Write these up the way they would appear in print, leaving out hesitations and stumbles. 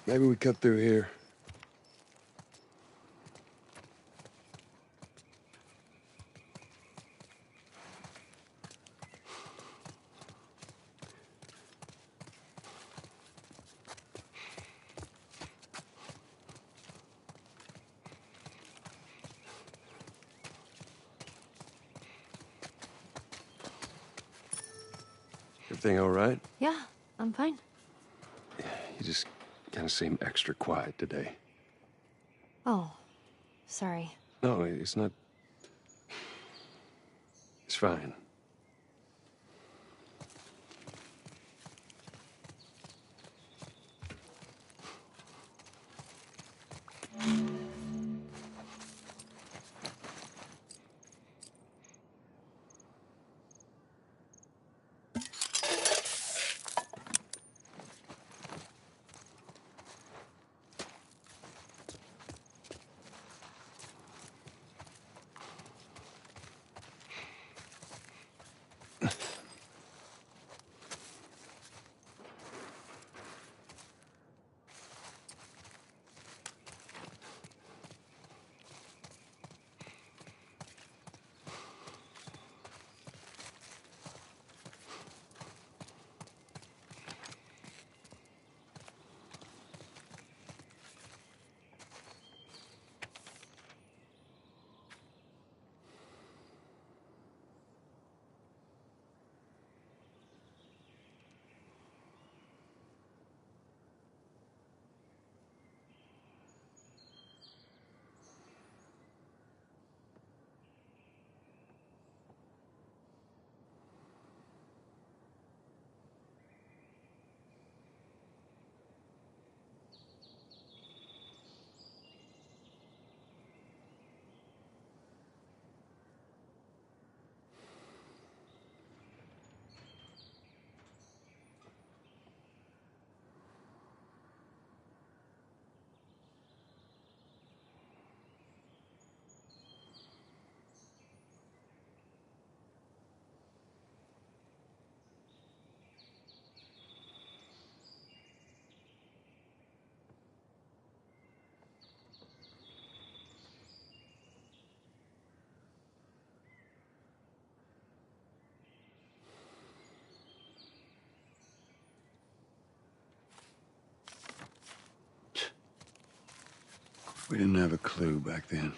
Maybe we cut through here. Everything all right? Yeah, I'm fine. You just kind of seem extra quiet today. Oh, sorry. No, it's not. It's fine. We didn't have a clue back then.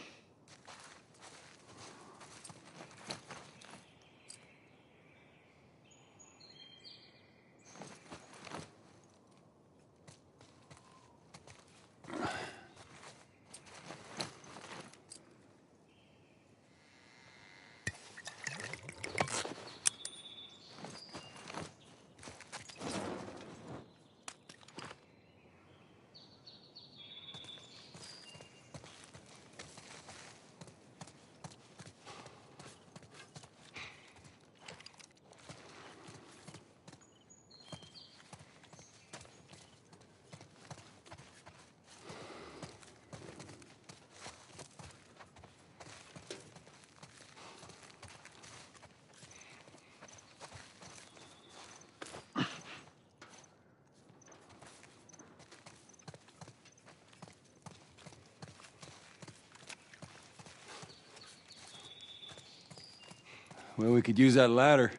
Well, we could use that ladder.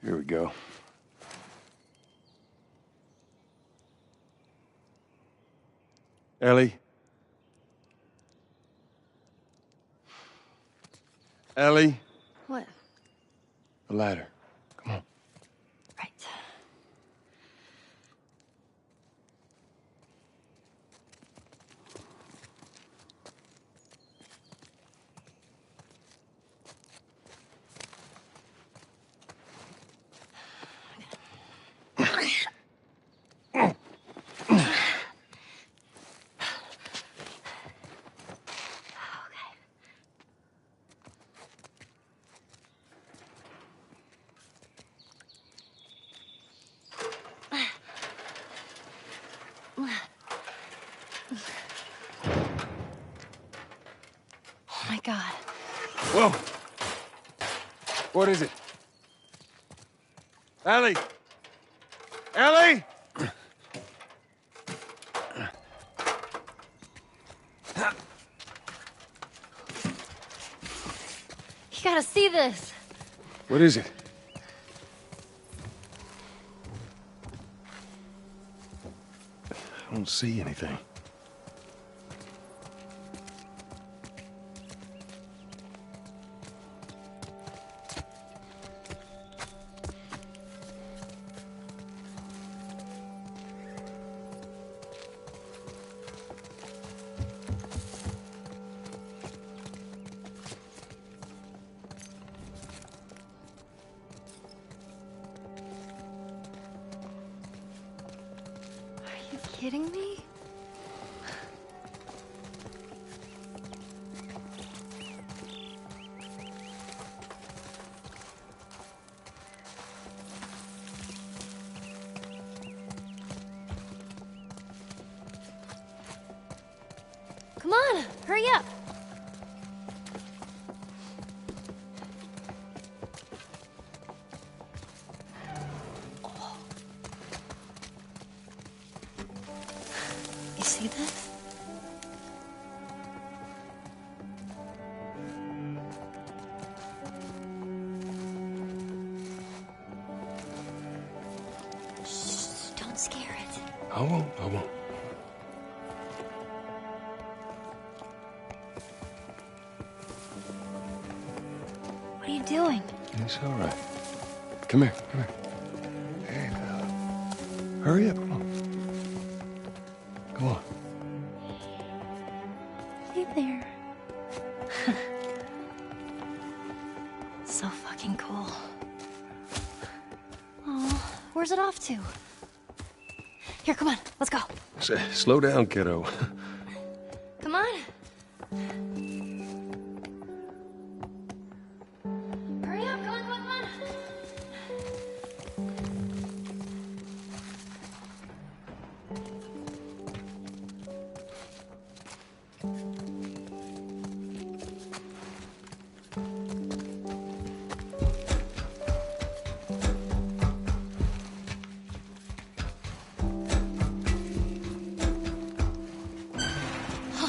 Here we go. Ellie? Ellie? What? The ladder. Come on. Right. Oh my God. Whoa! What is it? Ellie! Ellie! You gotta see this. What is it? I don't see anything. Are you kidding me? Come on, hurry up. You see this? Shh, don't scare it. I won't. I won't. What are you doing? It's all right. Come here. Come here. Hey, fella. Hurry up. Come on. Come on. Hey there. So fucking cool. Oh, where's it off to? Here, come on, let's go. Slow down, kiddo. Come on. Hurry up, come on, come on, come on.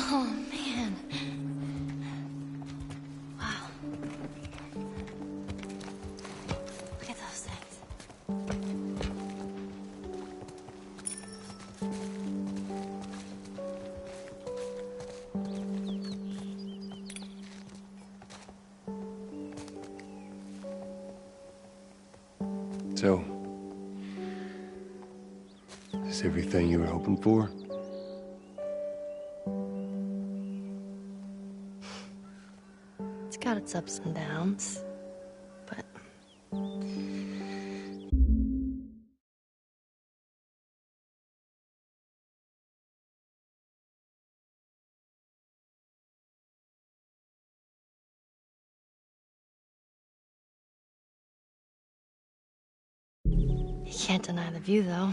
Oh, man. Wow. Look at those things. So, is everything you were hoping for? It's got its ups and downs, but you can't deny the view, though.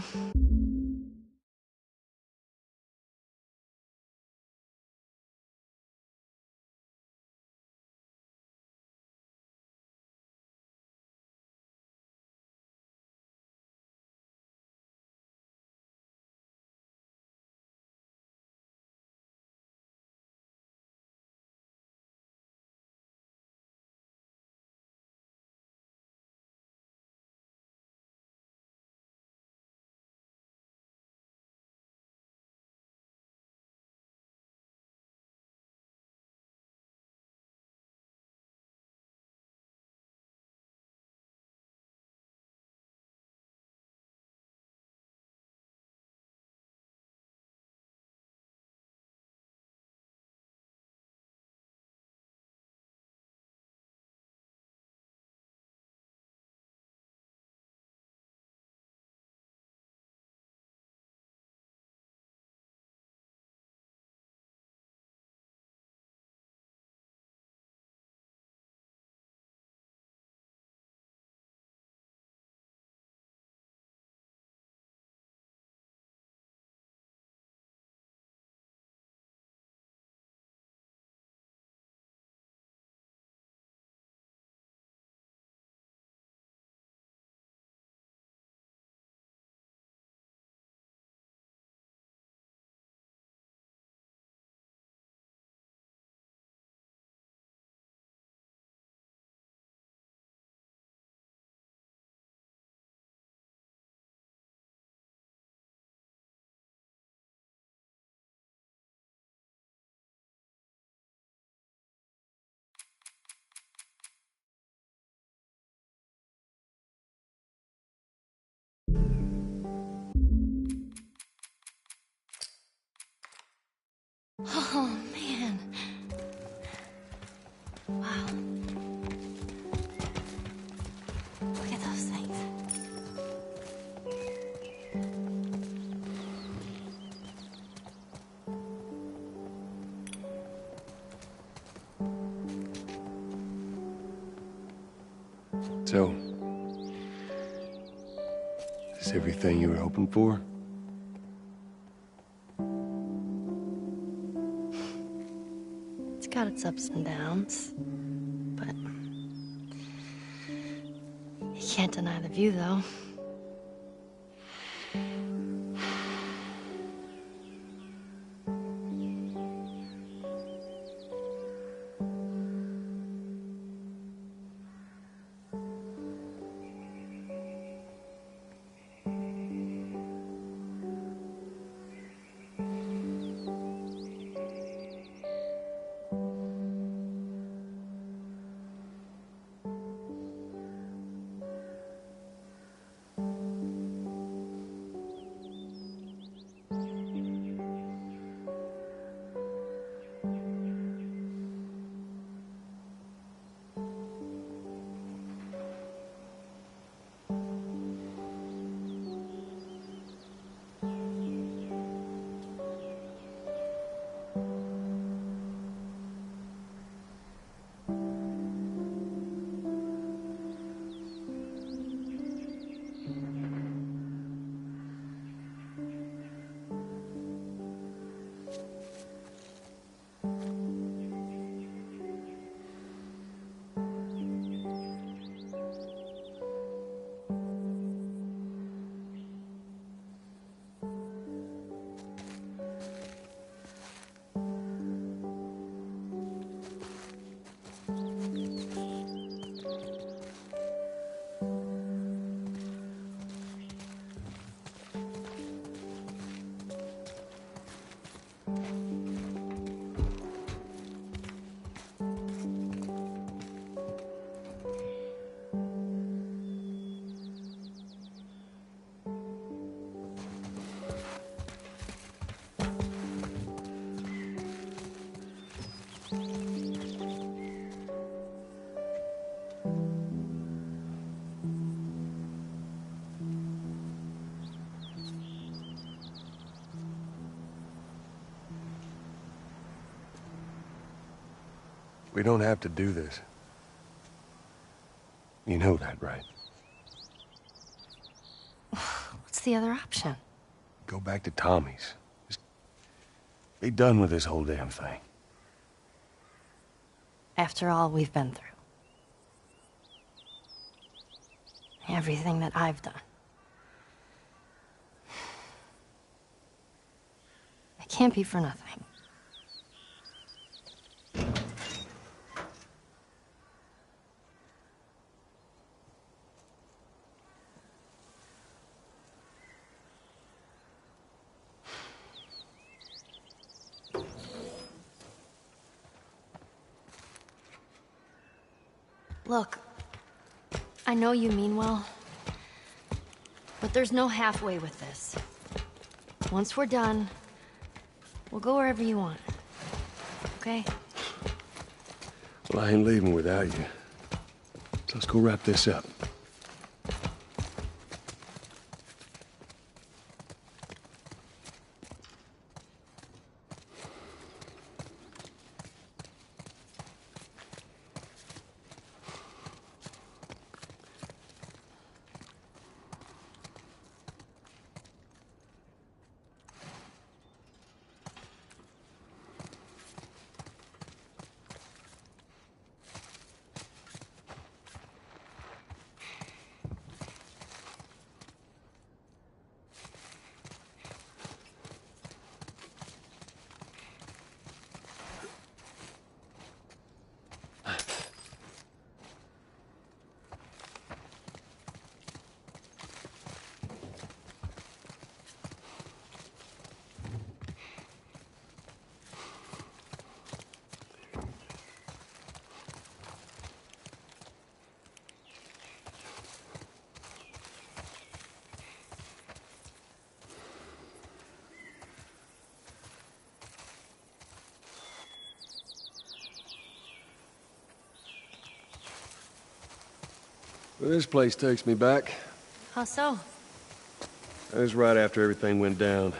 Oh, man. Wow. Look at those things. So, is this everything you were hoping for? It's got its ups and downs, but you can't deny the view, though. We don't have to do this. You know that, right? What's the other option? Go back to Tommy's. Just be done with this whole damn thing. After all we've been through. Everything that I've done. It can't be for nothing. Look, I know you mean well, but there's no halfway with this. Once we're done, we'll go wherever you want, okay? Well, I ain't leaving without you. So let's go wrap this up. Well, this place takes me back. How so? It was right after everything went down.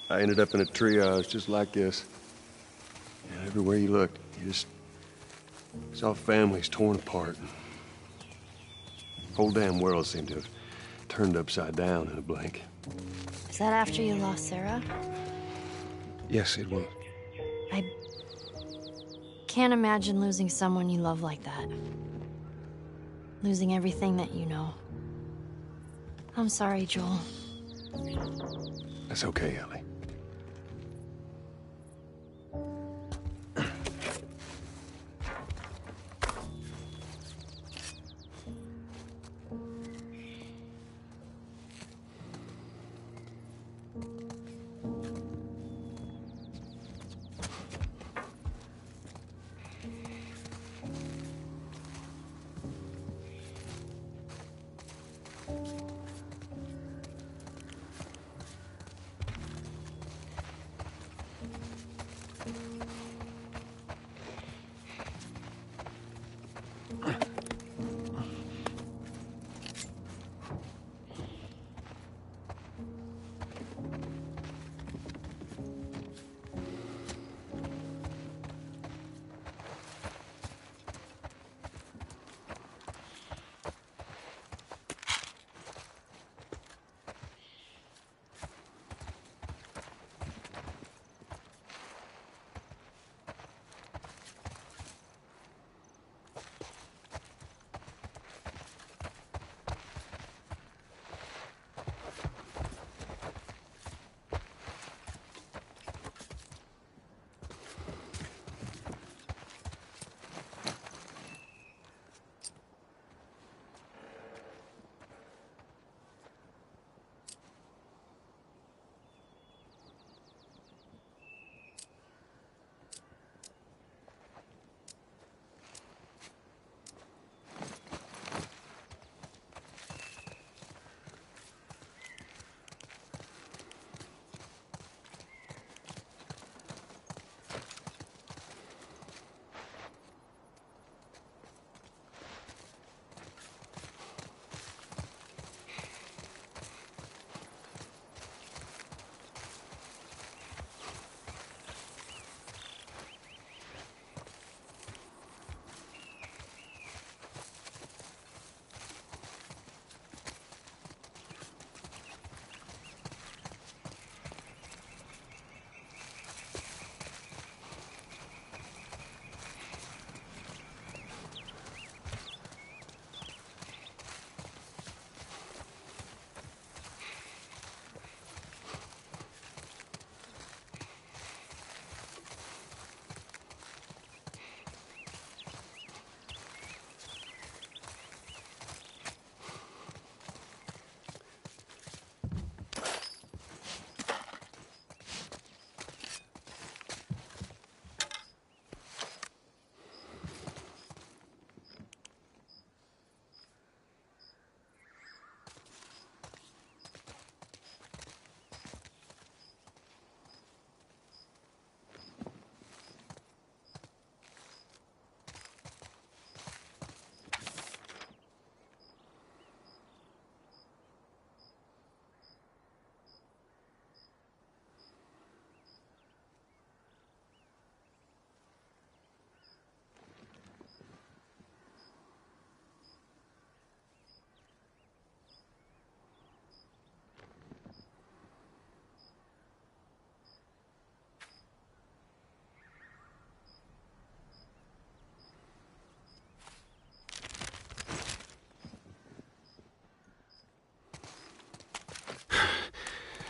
I ended up in a triage just like this. And everywhere you looked, you just saw families torn apart. Whole damn world seemed to have turned upside down in a blink. Is that after you lost Sarah? Yes, it was. I can't imagine losing someone you love like that. Losing everything that you know. I'm sorry, Joel. That's okay, Ellie.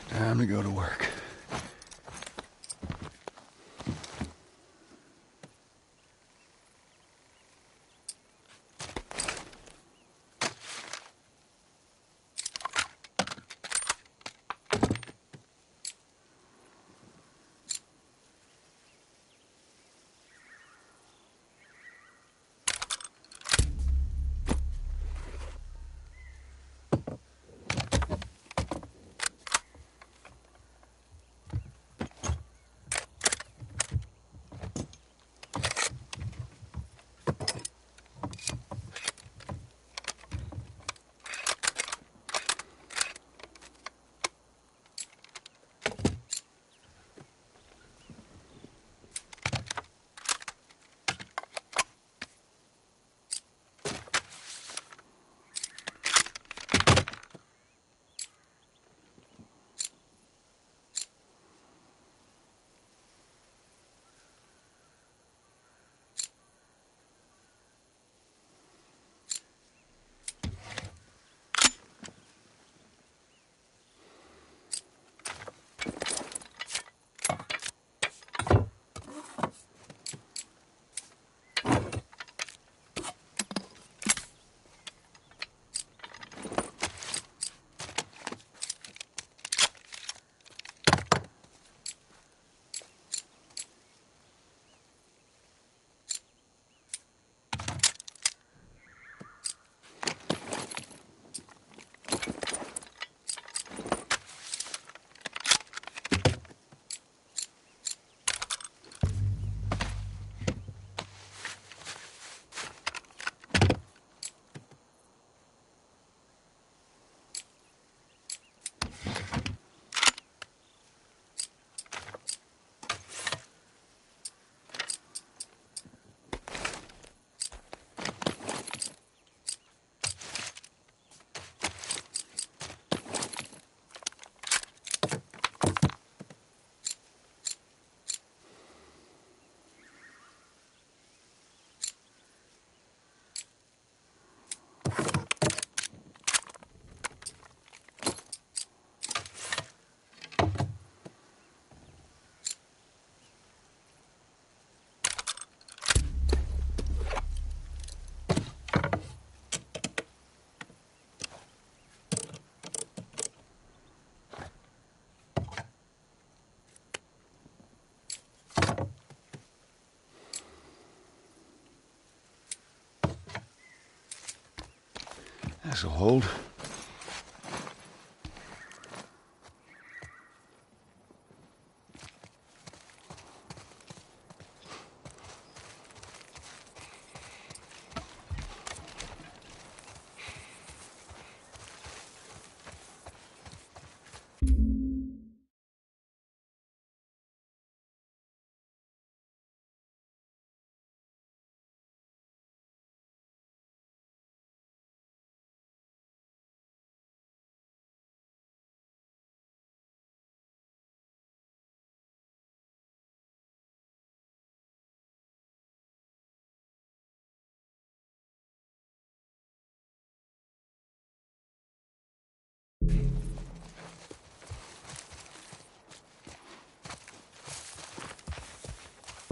Time to go to work. This'll hold.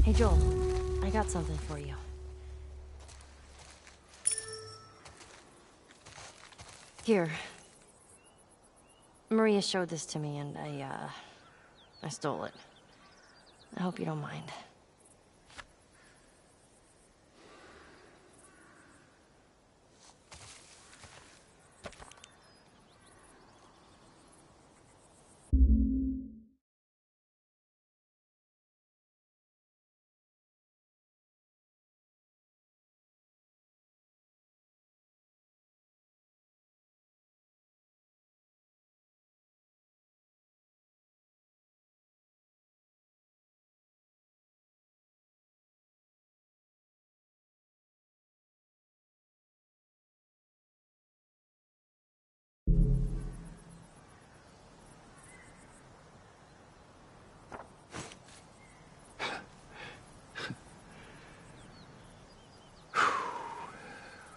Hey, Joel. I got something for you. Here. Maria showed this to me, and I stole it. I hope you don't mind.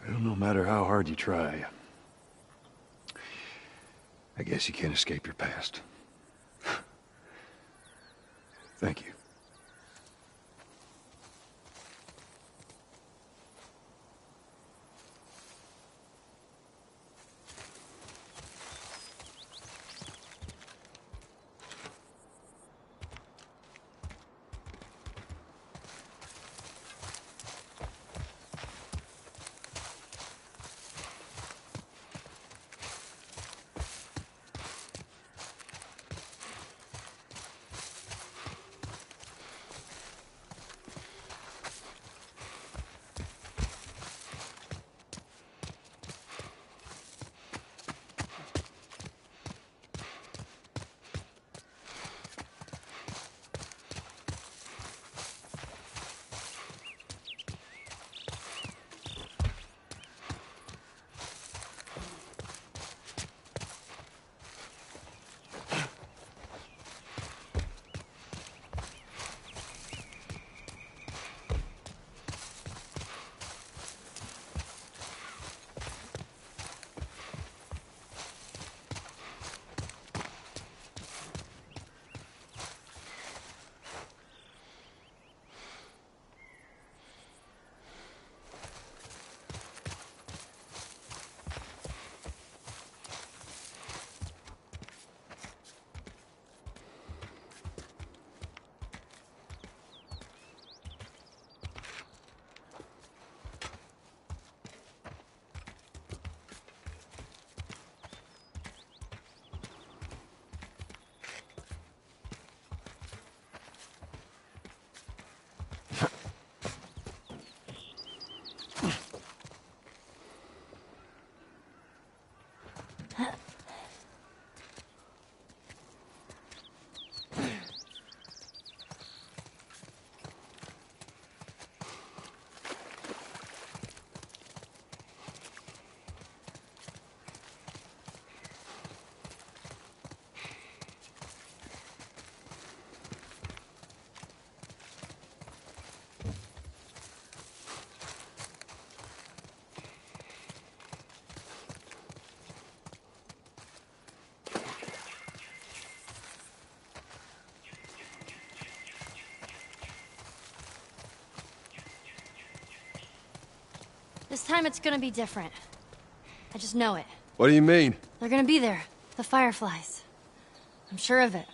Well, no matter how hard you try, I guess you can't escape your past. Thank you. This time it's gonna be different. I just know it. What do you mean? They're gonna be there. The Fireflies. I'm sure of it.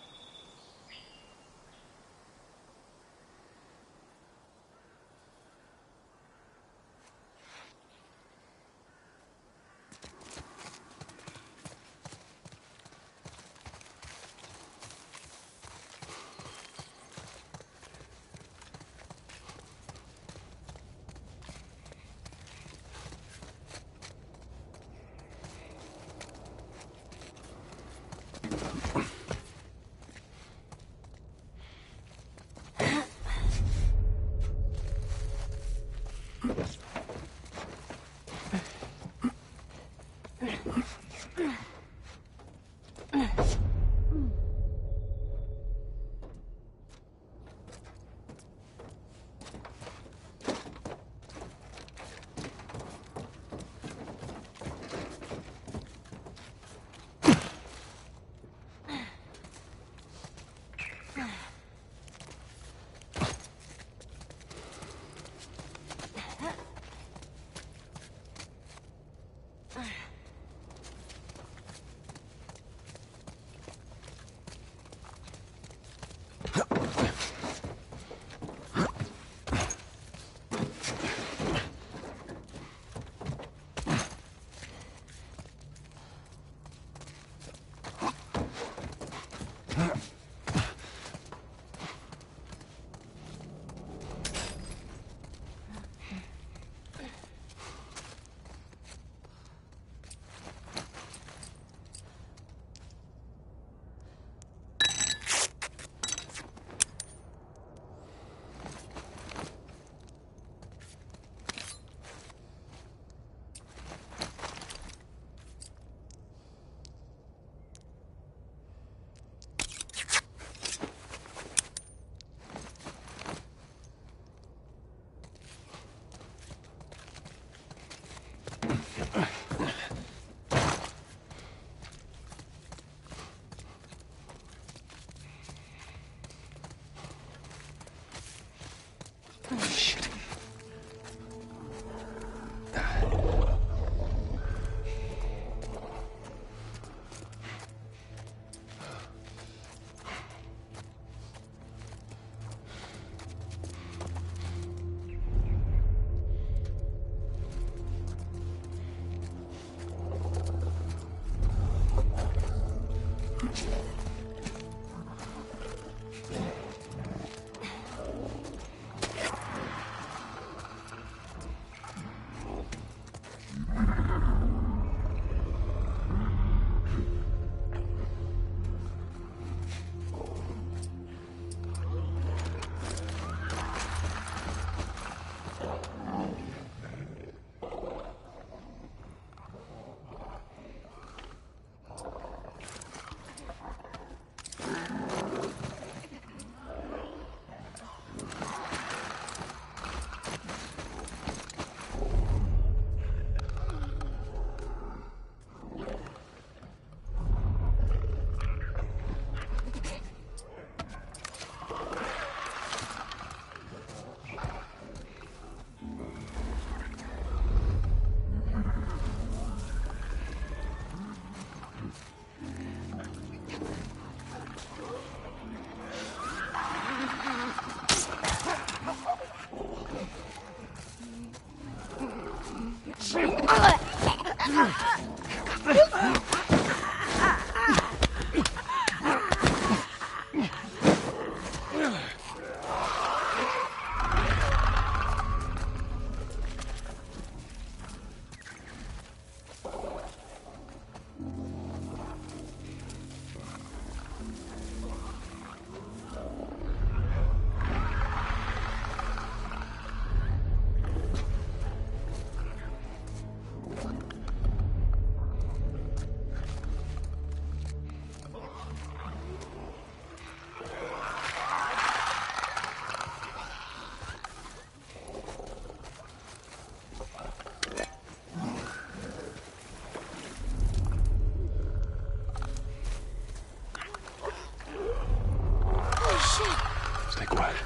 Stay quiet.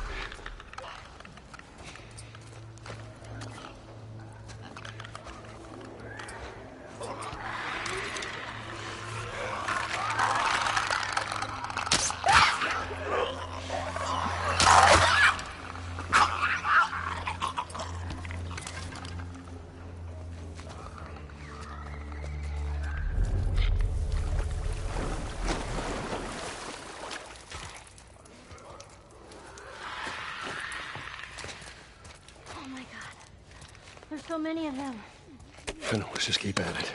Oh my god. There's so many of them. I know, let's just keep at it.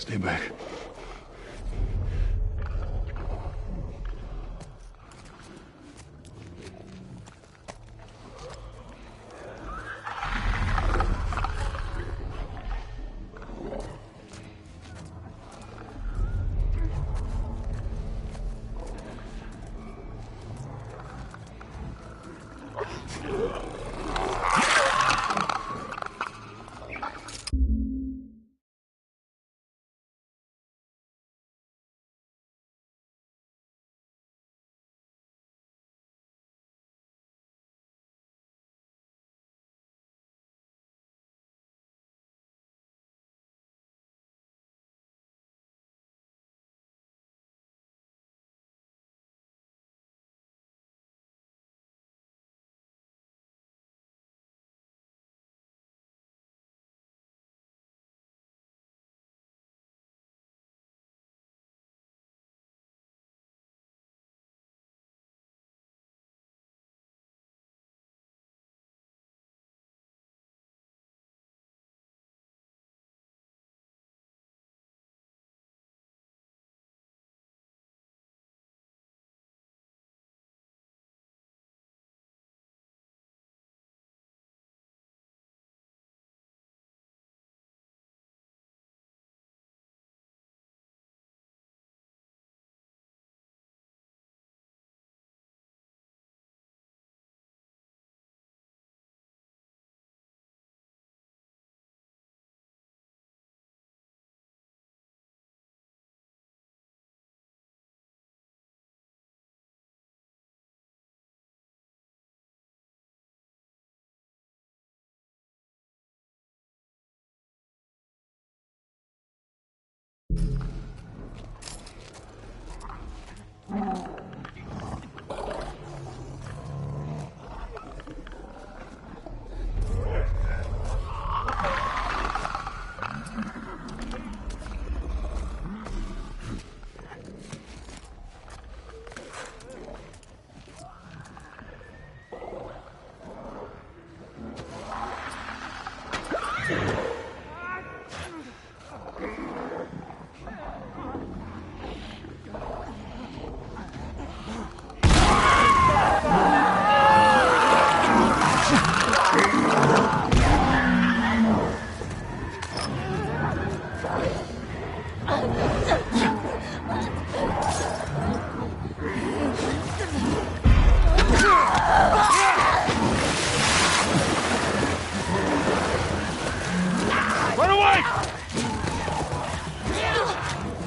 Stay back.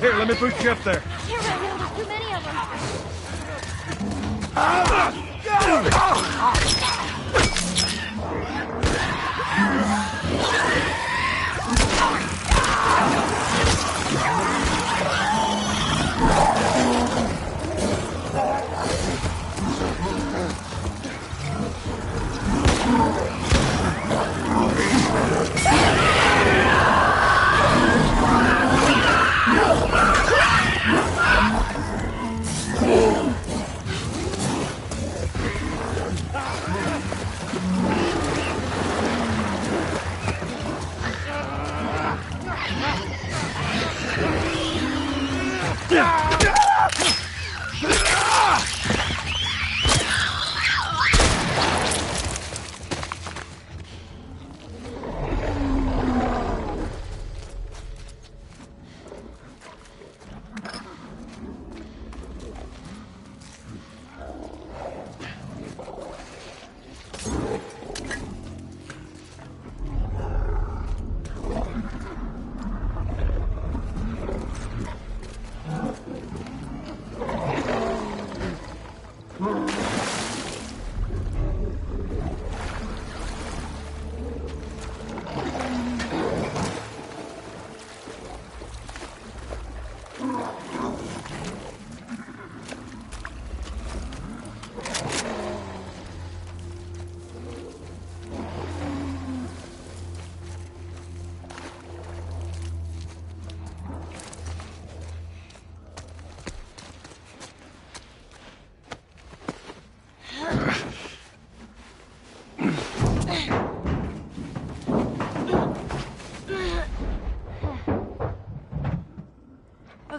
Here, let me push you up there. Can't run now, there's too many of them.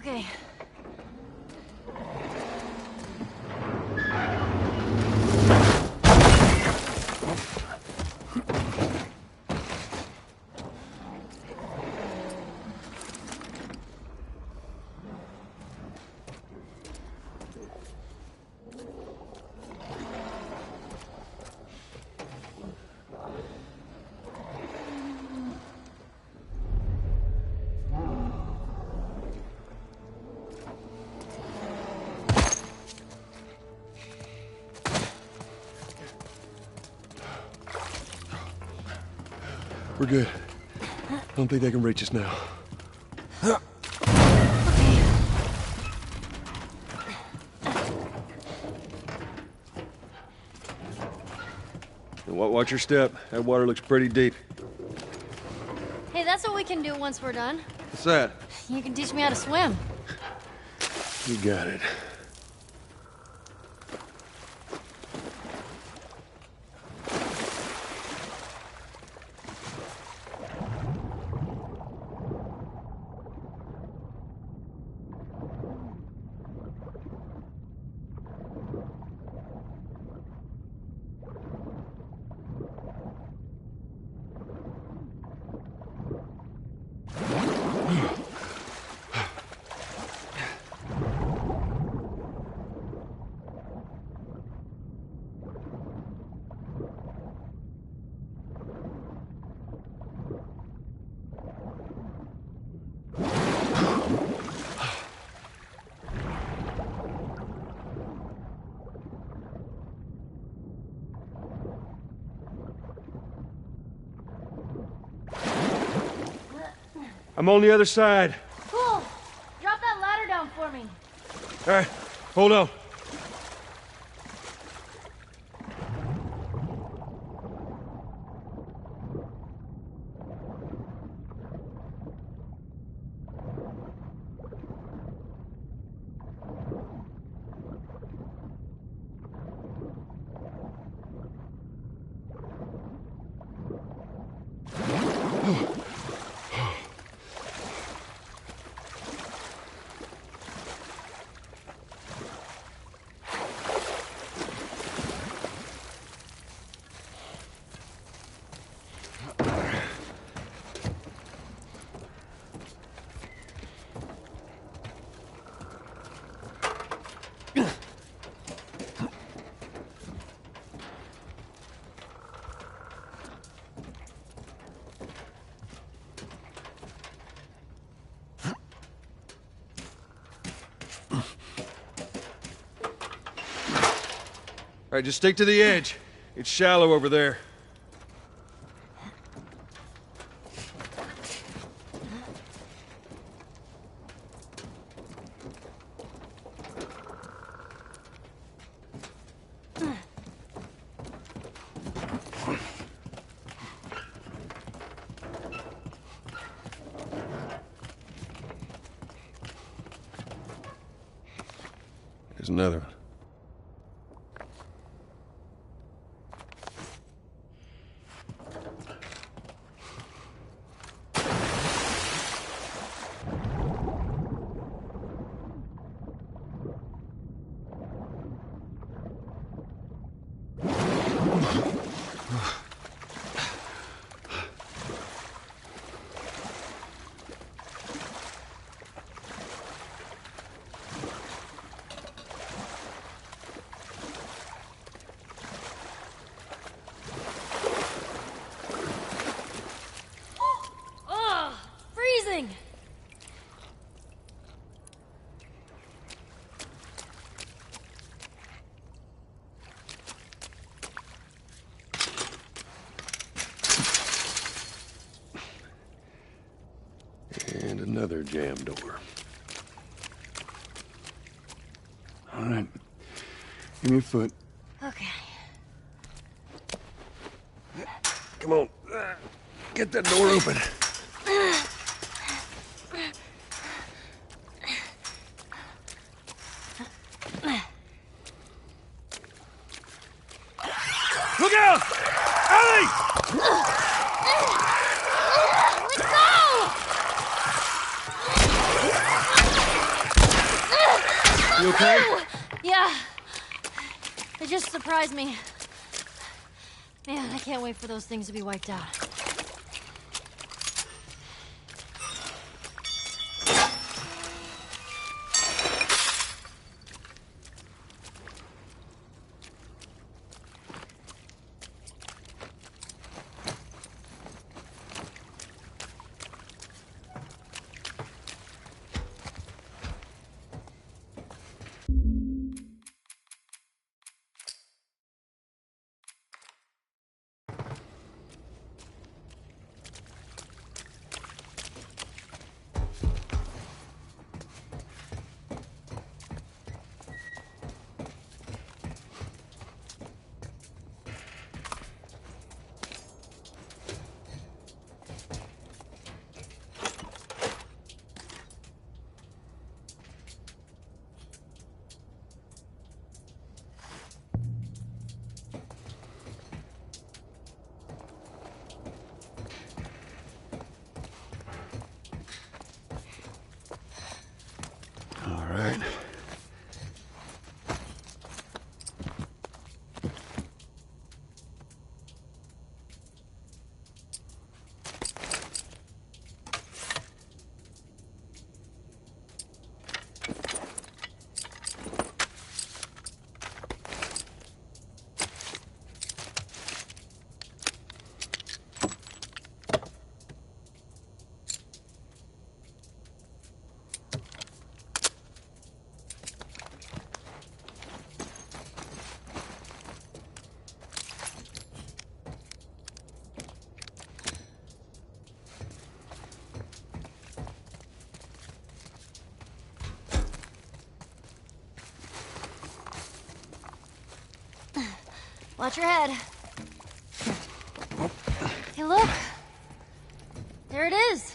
Okay. We're good. I don't think they can reach us now. Watch your step. That water looks pretty deep. Hey, that's what we can do once we're done. What's that? You can teach me how to swim. You got it. I'm on the other side. Cool. Drop that ladder down for me. All right, hold on. All right, just stick to the edge. It's shallow over there. There's another one. Ugh, freezing. And another jam door. All right. Give me a foot. Okay. Come on. Get that door open. Look out! Ellie! Let's go! okay? Yeah. They just surprised me. Man, I can't wait for those things to be wiped out. All right. Watch your head. Hey, look. There it is.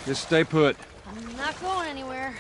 Just stay put. I'm not going anywhere.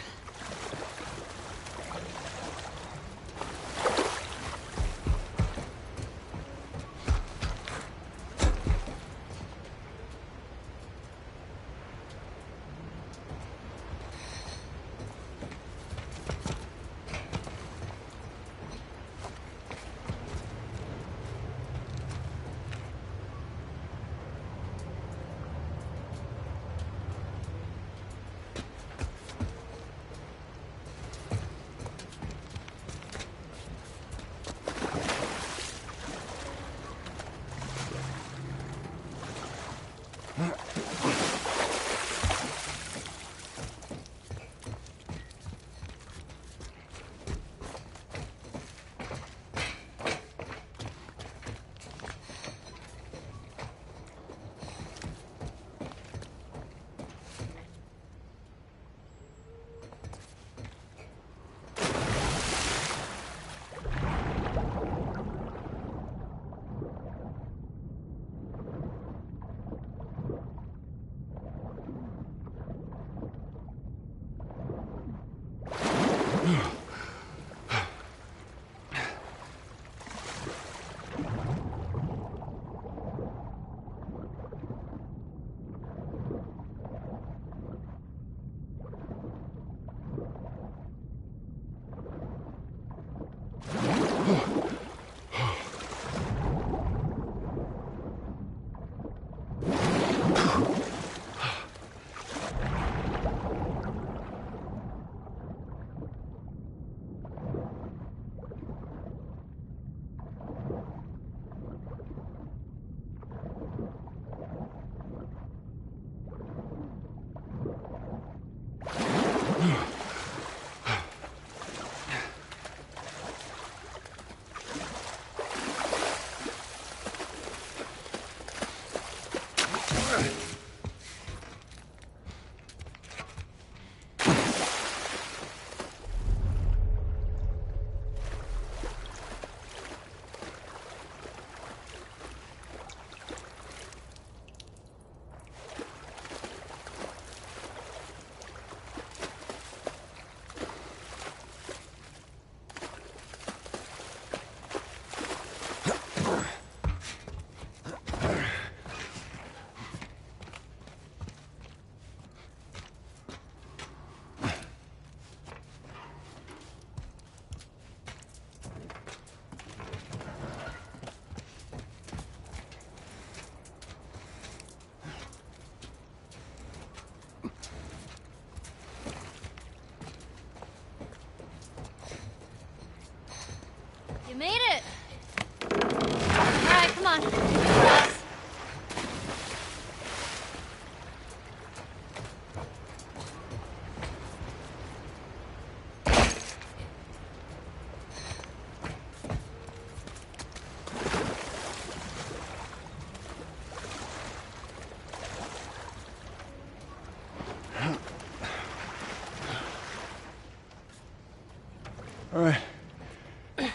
All right.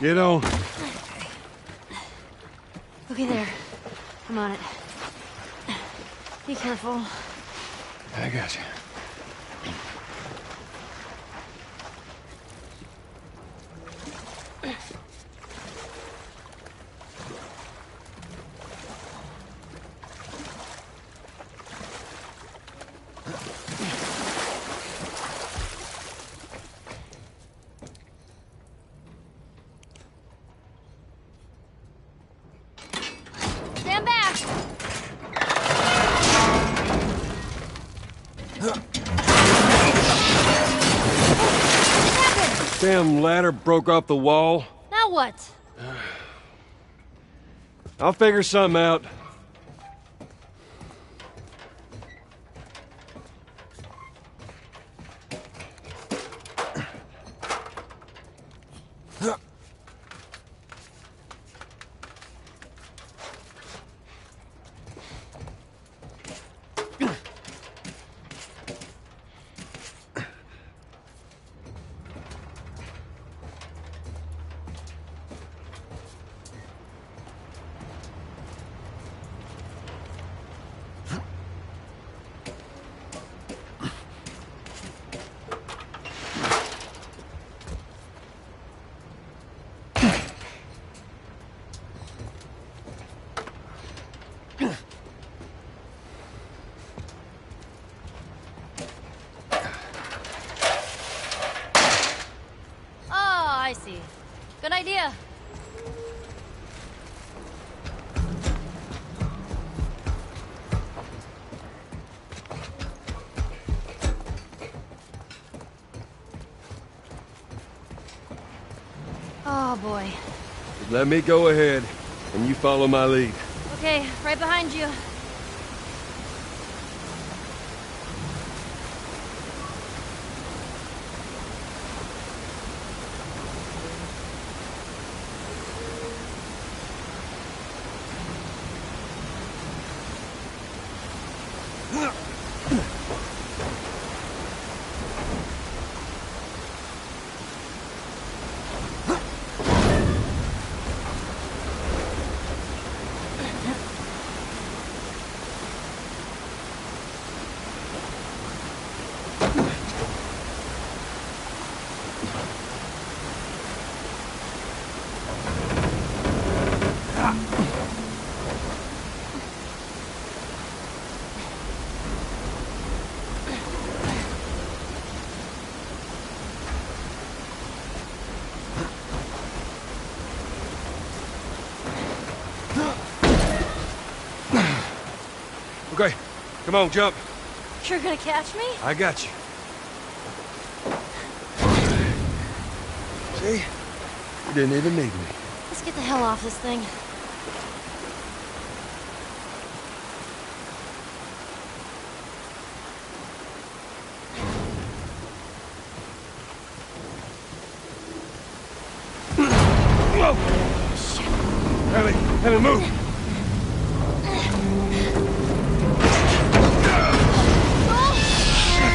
Get on. Okay, there. I'm on it. Be careful. I got you. Stand back! Damn ladder broke off the wall. Now what? I'll figure something out. I see. Good idea. Oh, boy. Let me go ahead, and you follow my lead. Okay, right behind you. Okay, come on, jump. You're gonna catch me? I got you. See? You didn't even need me. Let's get the hell off this thing. Whoa! Shit. Ellie, move!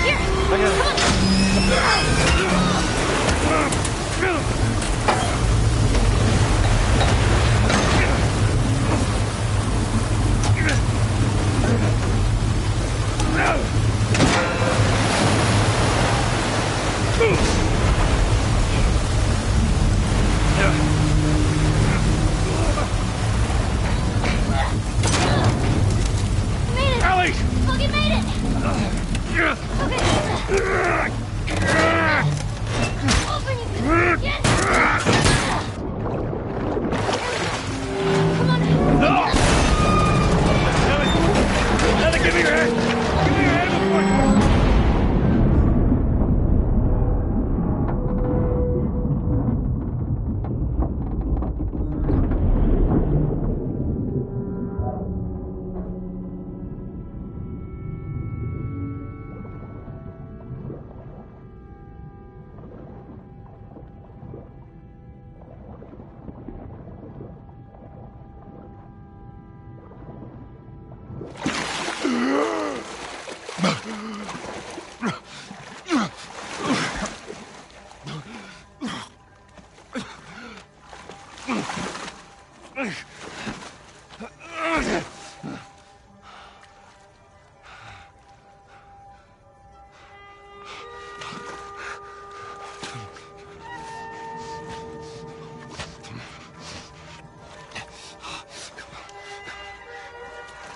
Here! I got it.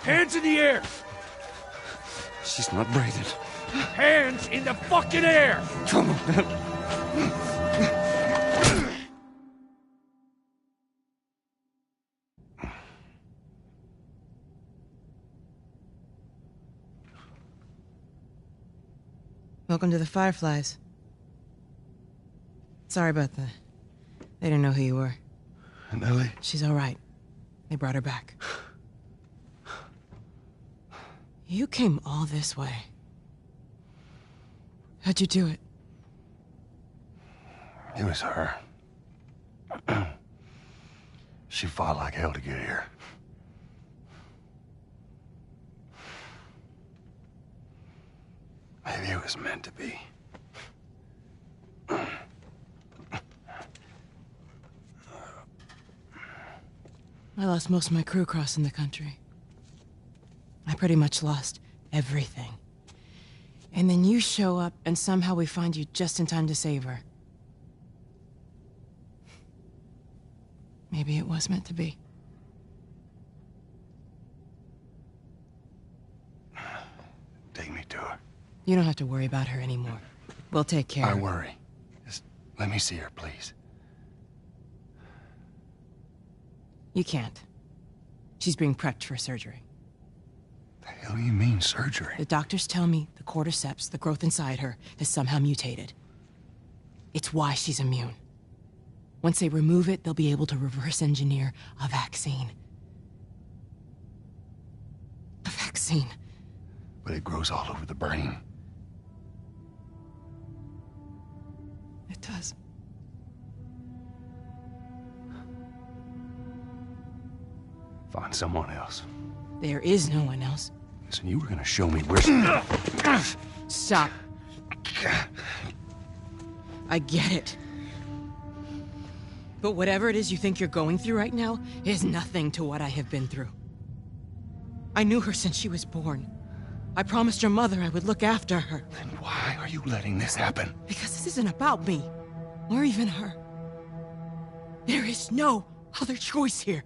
Hands in the air! She's not breathing. Hands in the fucking air! Come on. Welcome to the Fireflies. Sorry about that. They didn't know who you were. And Ellie? She's all right. They brought her back. You came all this way. How'd you do it? It was her. She fought like hell to get here. Maybe it was meant to be. I lost most of my crew crossing the country. I pretty much lost everything. And then you show up, and somehow we find you just in time to save her. Maybe it was meant to be. Take me to her. You don't have to worry about her anymore. We'll take care I of her. worry. Just let me see her, please. You can't. She's being prepped for surgery. The hell do you mean, surgery? The doctors tell me the cordyceps, the growth inside her, has somehow mutated. It's why she's immune. Once they remove it, they'll be able to reverse engineer a vaccine. A vaccine. But it grows all over the brain. It does. Find someone else. There is no one else. Listen, you were gonna show me where she... Stop. I get it. But whatever it is you think you're going through right now is nothing to what I have been through. I knew her since she was born. I promised her mother I would look after her. Then why are you letting this happen? Because this isn't about me, or even her. There is no other choice here.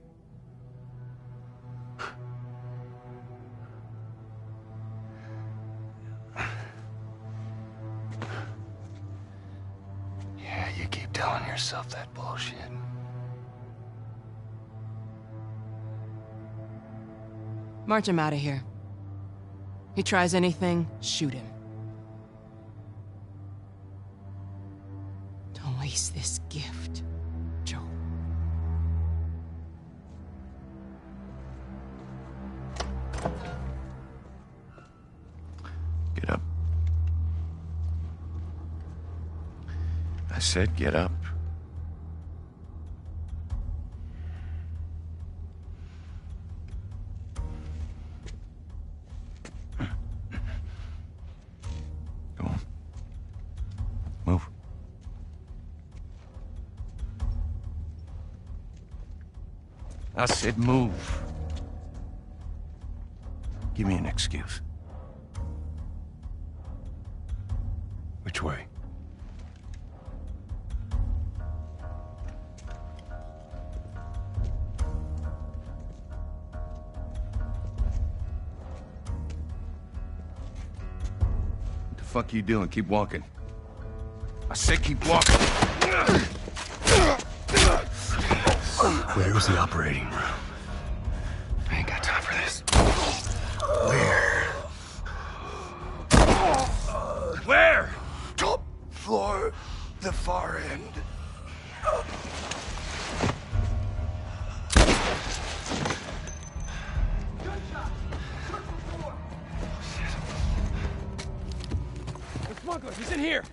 Yeah, you keep telling yourself that bullshit. March him out of here. He tries anything, shoot him. Don't waste this gift, Joel. Get up. I said get up. Go on. Move. I said move. Give me an excuse. Which way? What the fuck you doing? Keep walking. I said keep walking. Where's the operating room? I ain't got time for this. Where? Where? Top floor, the far end. The smuggler, he's in here!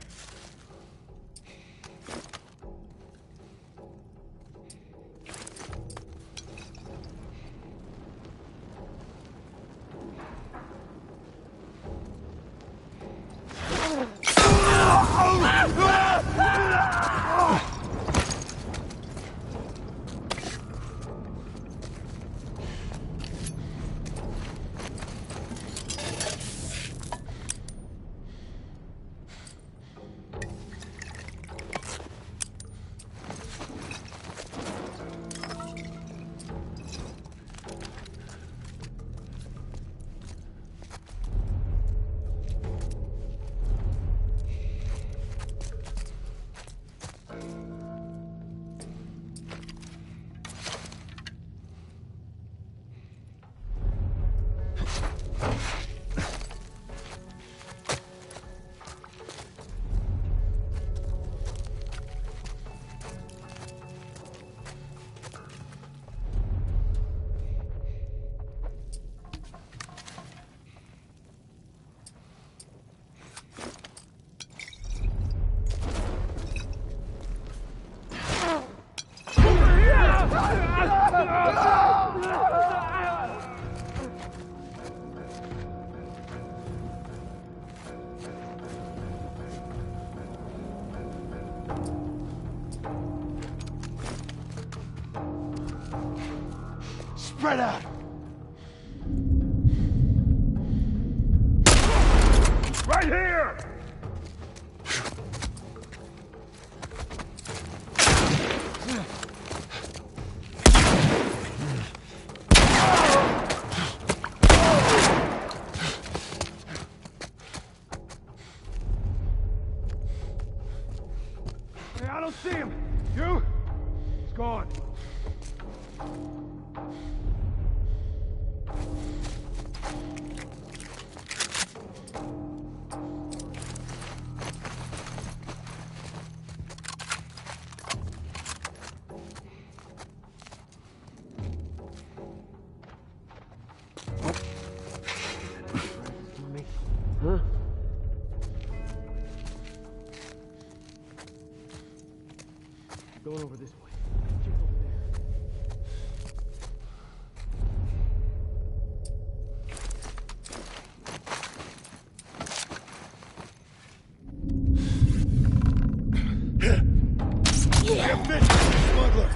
Spread out! Right here! Hey, I don't see him. You? He's gone. Huh? Going over this way. Check over there. Get this, smuggler!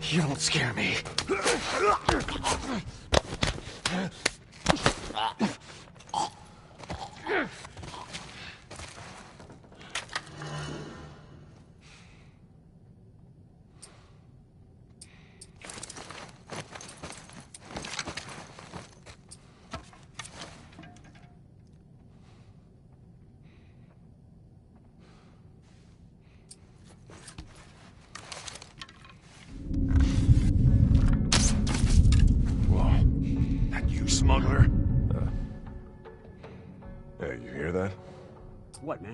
You don't scare me. Smuggler. Hey, you hear that? What, man?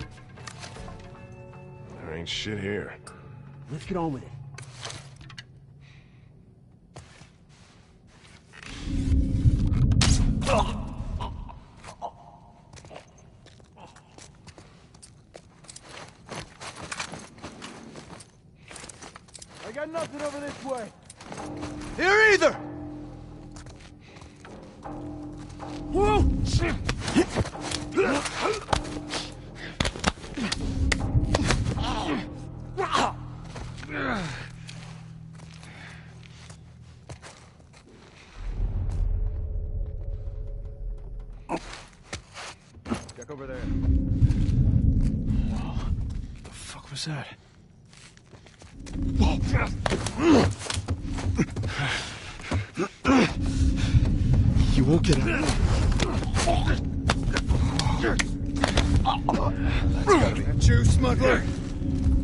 There ain't shit here. Let's get on with it. I got nothing over this way. Here either! Whoa! Check over there. What the fuck was that? You won't get out. That's gotta be that you, smuggler.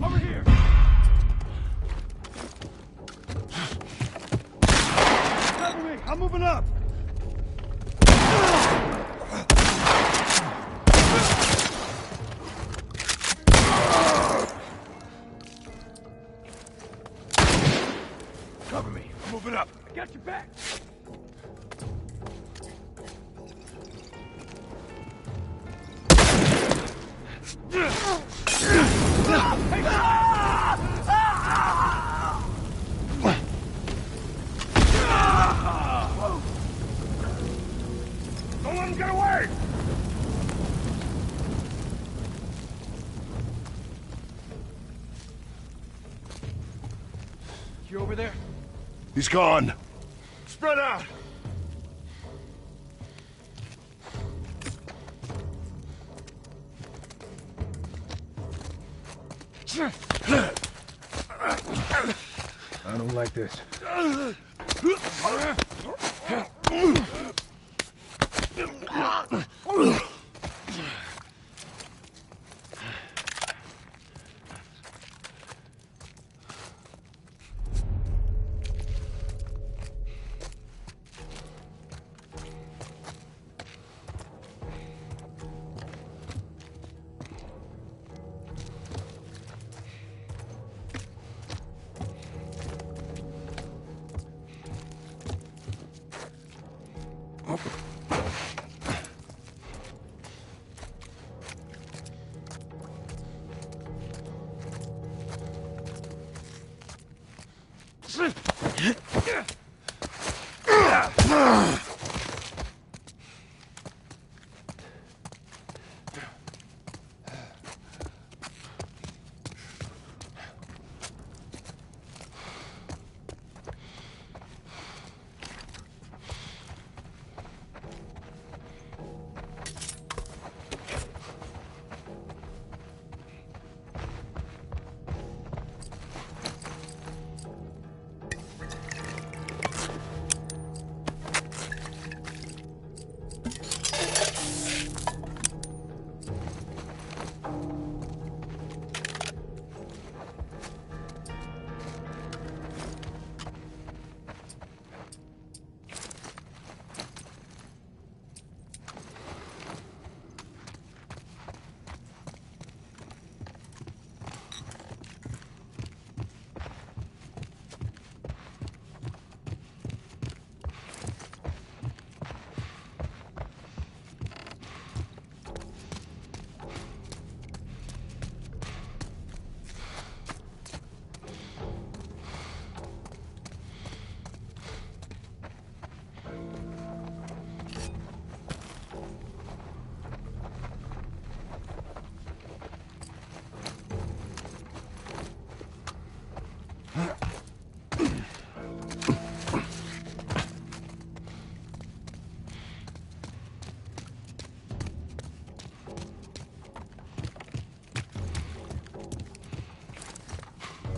Over here! Cover me! I'm moving up! Cover me. Moving up. I got your back. Don't let him get away! You over there? He's gone. Spread out. I don't like this.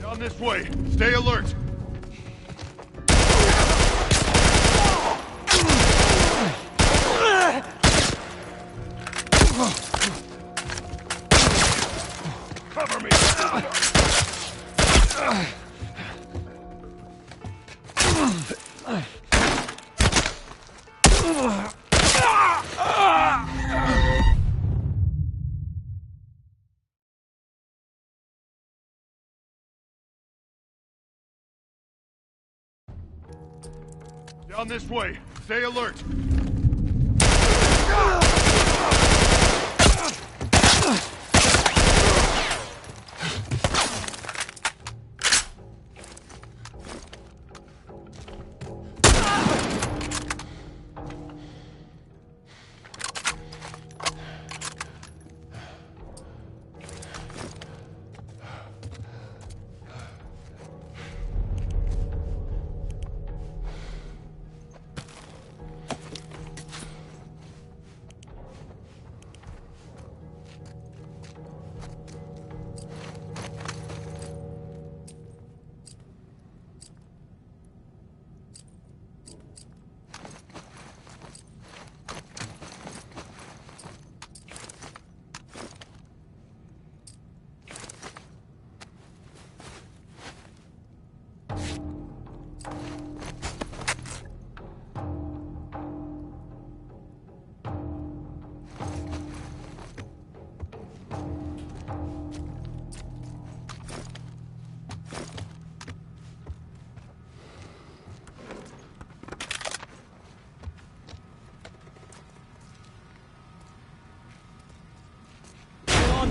Down this way. Stay alert. Cover me. Down this way. Stay alert.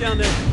on down there.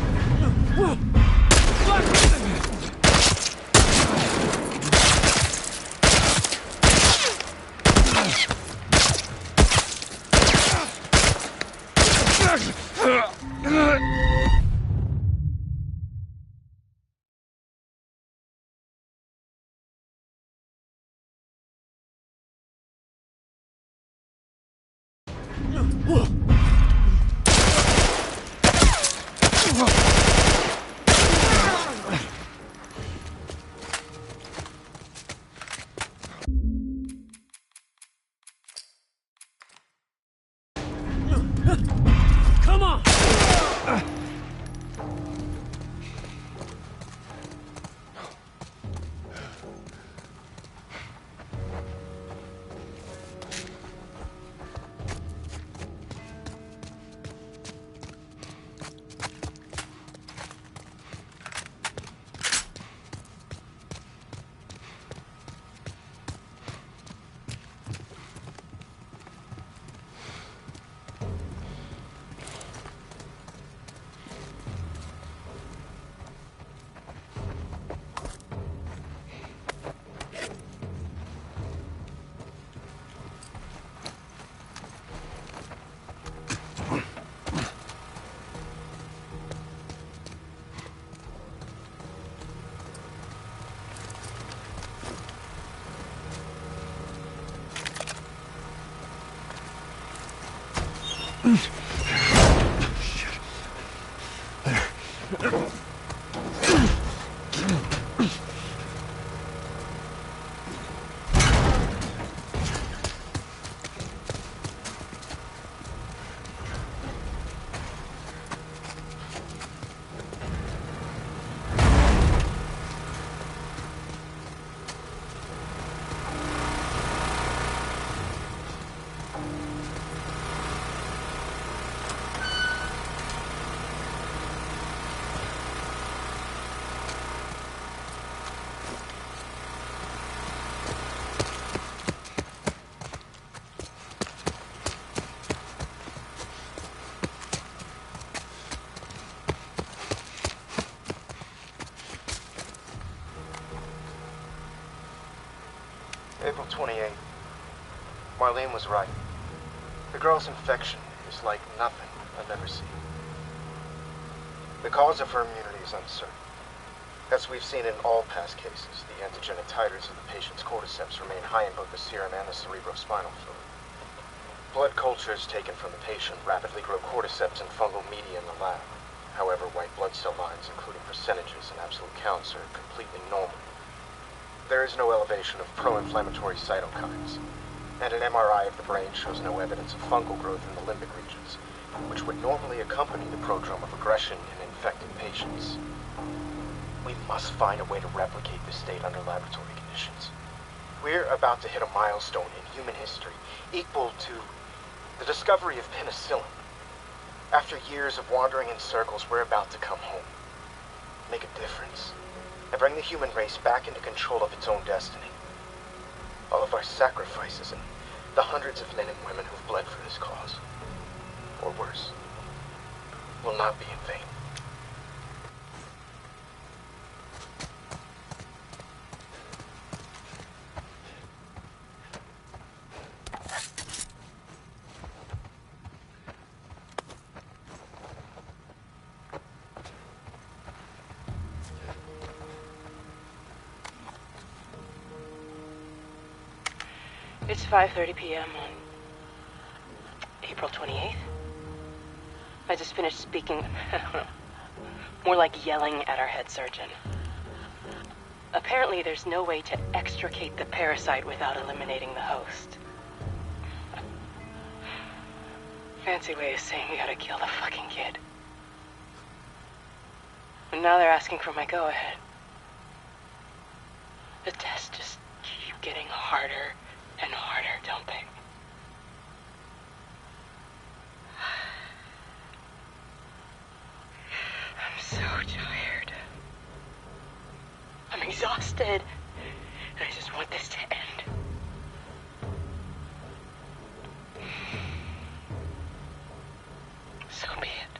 Come on! April 28th. Marlene was right. The girl's infection is like nothing I've ever seen. The cause of her immunity is uncertain. As we've seen in all past cases, the antigenic titers of the patient's cordyceps remain high in both the serum and the cerebrospinal fluid. Blood cultures taken from the patient rapidly grow cordyceps and fungal media in the lab. However, white blood cell lines, including percentages and absolute counts, are completely normal. There is no elevation of pro-inflammatory cytokines, and an MRI of the brain shows no evidence of fungal growth in the limbic regions, which would normally accompany the prodrome of aggression in infected patients. We must find a way to replicate this state under laboratory conditions. We're about to hit a milestone in human history equal to the discovery of penicillin. After years of wandering in circles, we're about to come home, make a difference, and bring the human race back into control of its own destiny. All of our sacrifices and the hundreds of men and women who've bled for this cause, or worse, will not be in vain. It's 5:30 p.m. on April 28th. I just finished speaking, more like yelling at our head surgeon. Apparently there's no way to extricate the parasite without eliminating the host. Fancy way of saying we gotta kill the fucking kid. And now they're asking for my go-ahead. The tests just keep getting harder and harder, don't they? I'm so tired. I'm exhausted. And I just want this to end. So be it.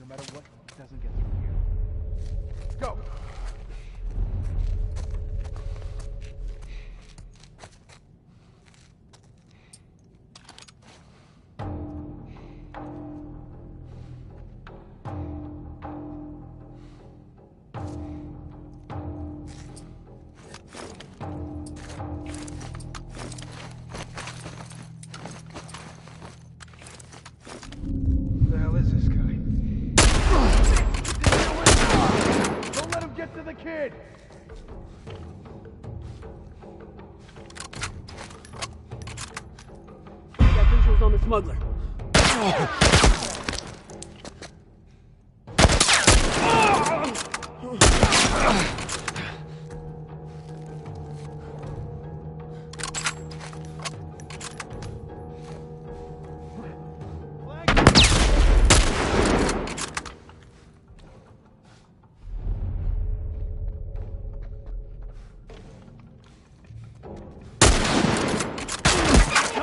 matter what doesn't get through here. Go! Who the hell is this guy? Don't let him get to the kid! Got visuals on the smuggler.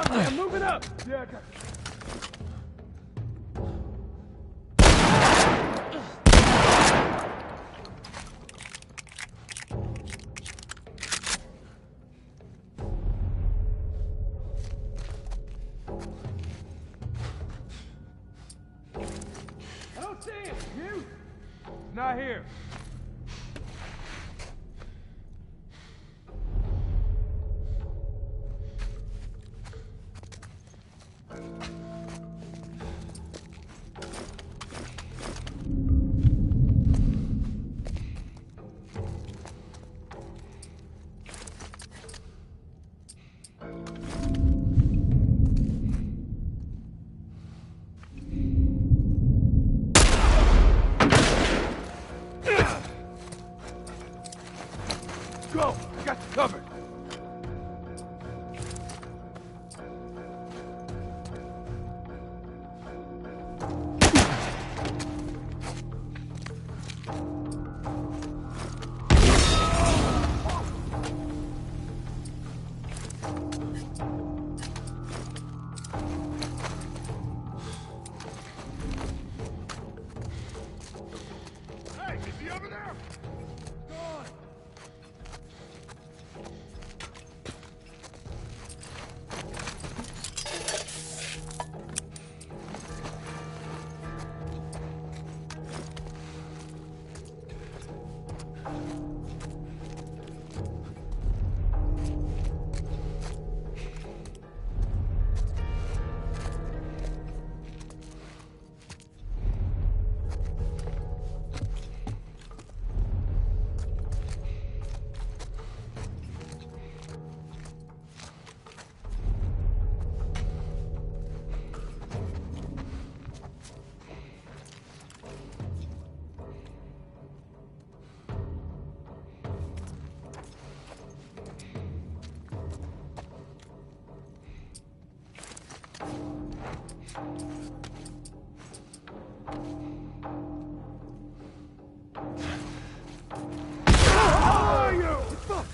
I'm moving up! Yeah, I got I don't see him! You? Not here. Go! I got you covered! Hey, is he over there? Gone! How are you? Fuck!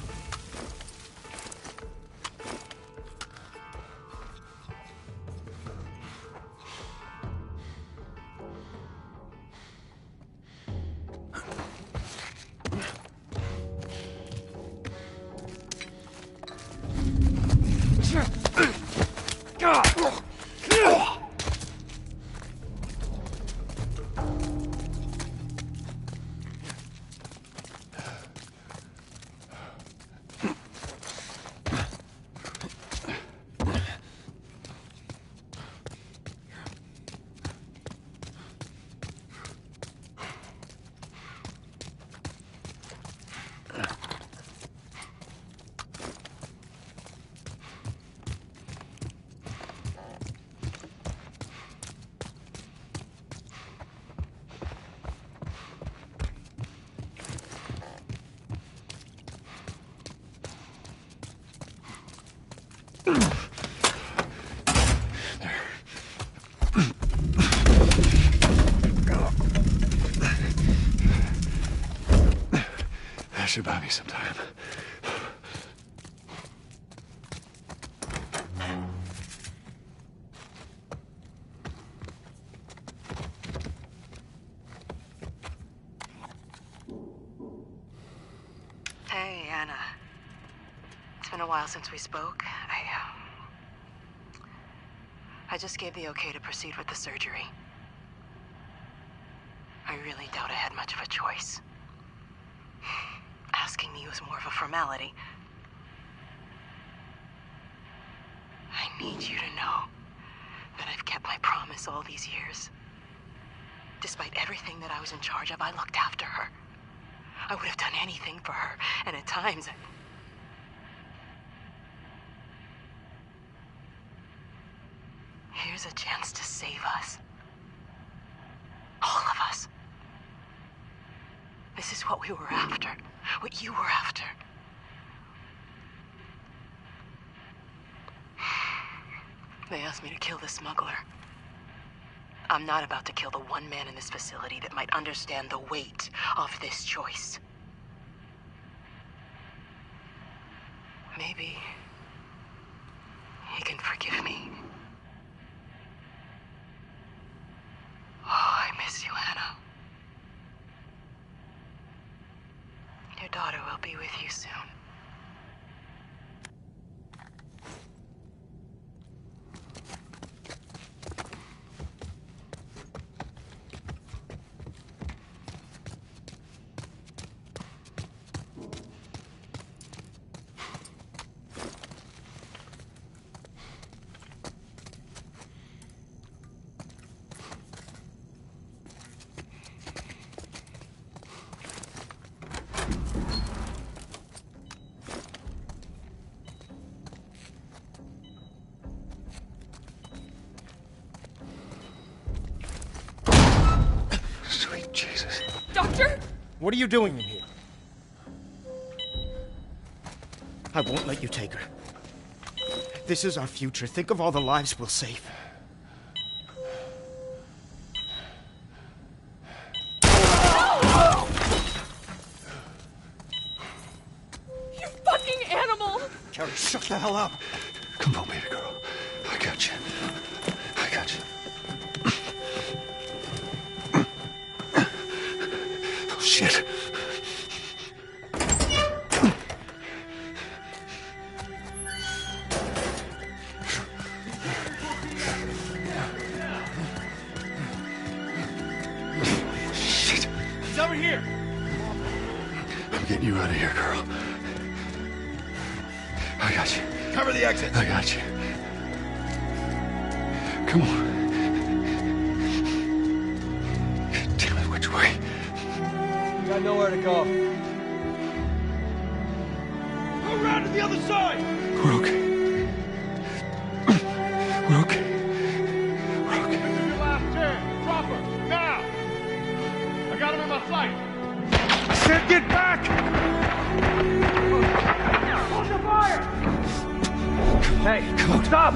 That should buy me some time. while since we spoke. I just gave the okay to proceed with the surgery. I really doubt I had much of a choice. Asking me was more of a formality. I need you to know that I've kept my promise all these years. Despite everything that I was in charge of, I looked after her. I would have done anything for her, and at times Here's a chance to save us. All of us. This is what we were after. What you were after. They asked me to kill the smuggler. I'm not about to kill the one man in this facility that might understand the weight of this choice. Maybe he can forgive me. Oh, I miss you, Anna. Your daughter will be with you soon. What are you doing in here? I won't let you take her. This is our future. Think of all the lives we'll save. You fucking animal! Carrie, shut the hell up! Come on, baby girl. I got you. I got you. Oh, shit. Shit. He's over here. I'm getting you out of here, girl. I got you. Cover the exit. I got you. Come on. God damn it, which way? Got nowhere to go. Go around to the other side. We're okay. We're okay. We're okay. This is your last chance. Drop her now. I got him in my sight. I said get back! Hold the fire. Hey, Come on. stop!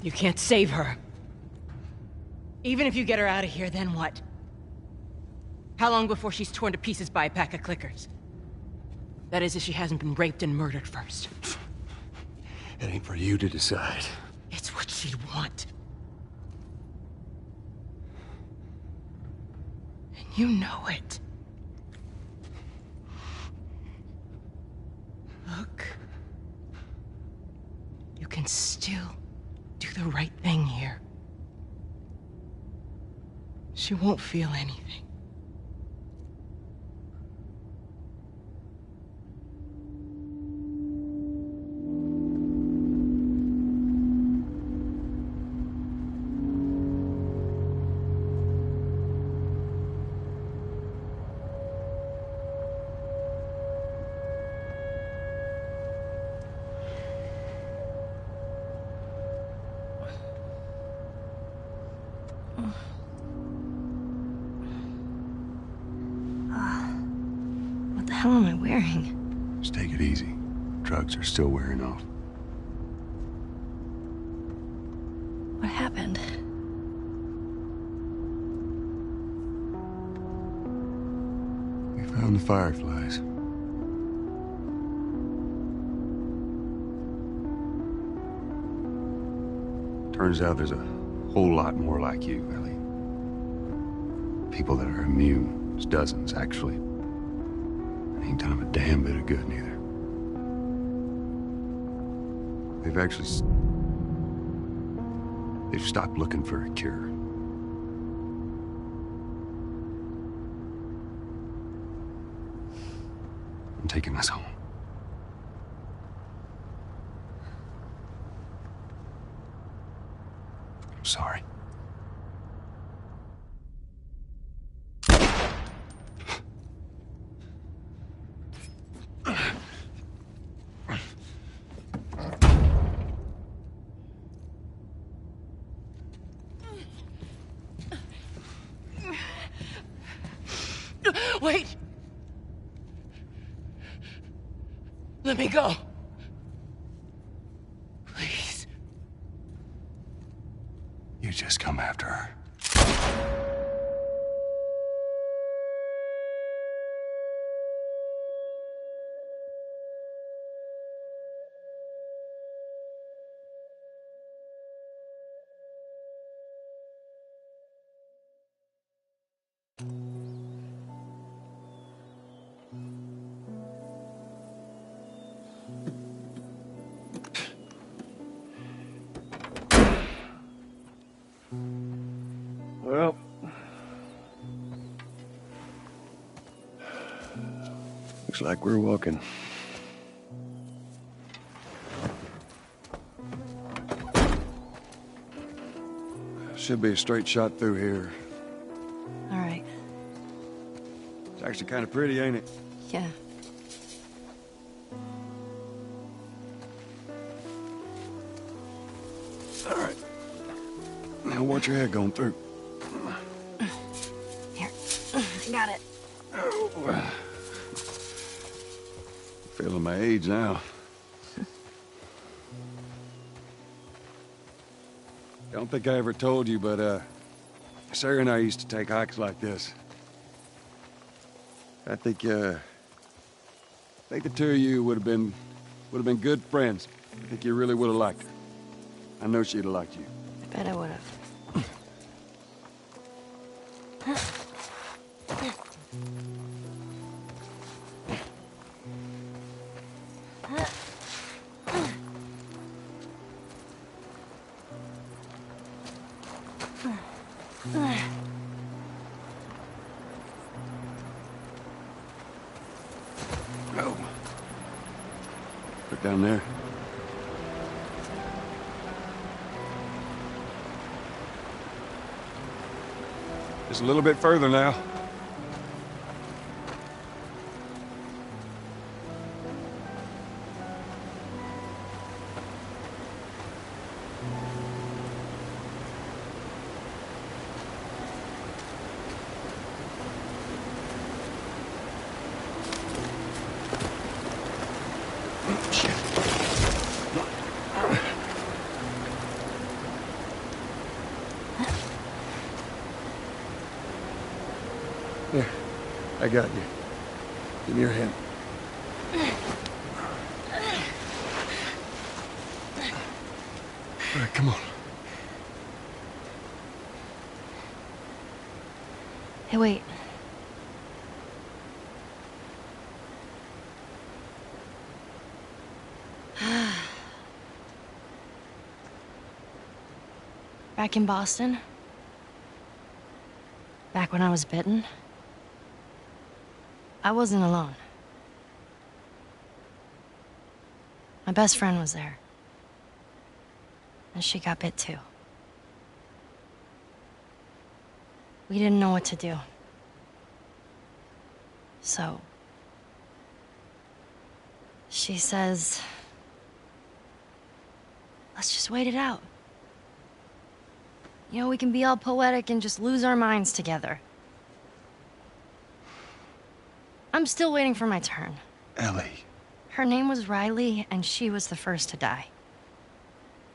You can't save her. Even if you get her out of here, then what? How long before she's torn to pieces by a pack of clickers? That is, if she hasn't been raped and murdered first. It ain't for you to decide. It's what she'd want. And you know it. Look. You can still do the right thing here. She won't feel anything. What the hell am I wearing? Just take it easy. Drugs are still wearing off. happened. We found the Fireflies. Turns out there's a whole lot more like you, Ellie. People that are immune. There's dozens, actually. It ain't done them a damn bit of good, neither. They've stopped looking for a cure. I'm taking us home. I'm sorry. Wait! Let me go. Please. You just come after her. Well, looks like we're walking. Should be a straight shot through here. All right. It's actually kind of pretty, ain't it? Yeah. All right. Now watch your head going through. Here. I got it. Feeling my age now. Don't think I ever told you, but Sarah and I used to take hikes like this. I think the two of you would have been good friends. I think you really would have liked her. I know she'd have liked you. I bet I would have. Oh. Look down there. Just a little bit further now. Here, I got you. Give me your hand. All right, come on. Hey, wait. Back in Boston? Back when I was bitten? I wasn't alone. My best friend was there. And she got bit too. We didn't know what to do. So... she says... let's just wait it out. You know, we can be all poetic and just lose our minds together. I'm still waiting for my turn. Ellie. Her name was Riley, and she was the first to die.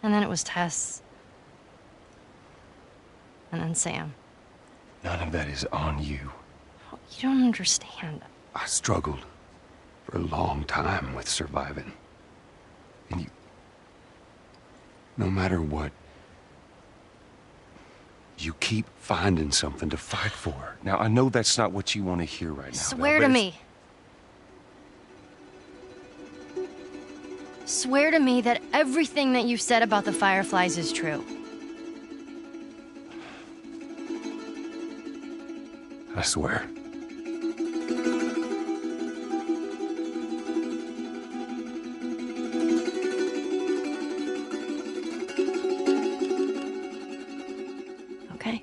And then it was Tess. and then Sam. None of that is on you. Oh, you don't understand. I struggled for a long time with surviving. And you... No matter what, you keep finding something to fight for. Now, I know that's not what you want to hear right now. Swear to me. Swear to me that everything that you said about the Fireflies is true. I swear. Okay.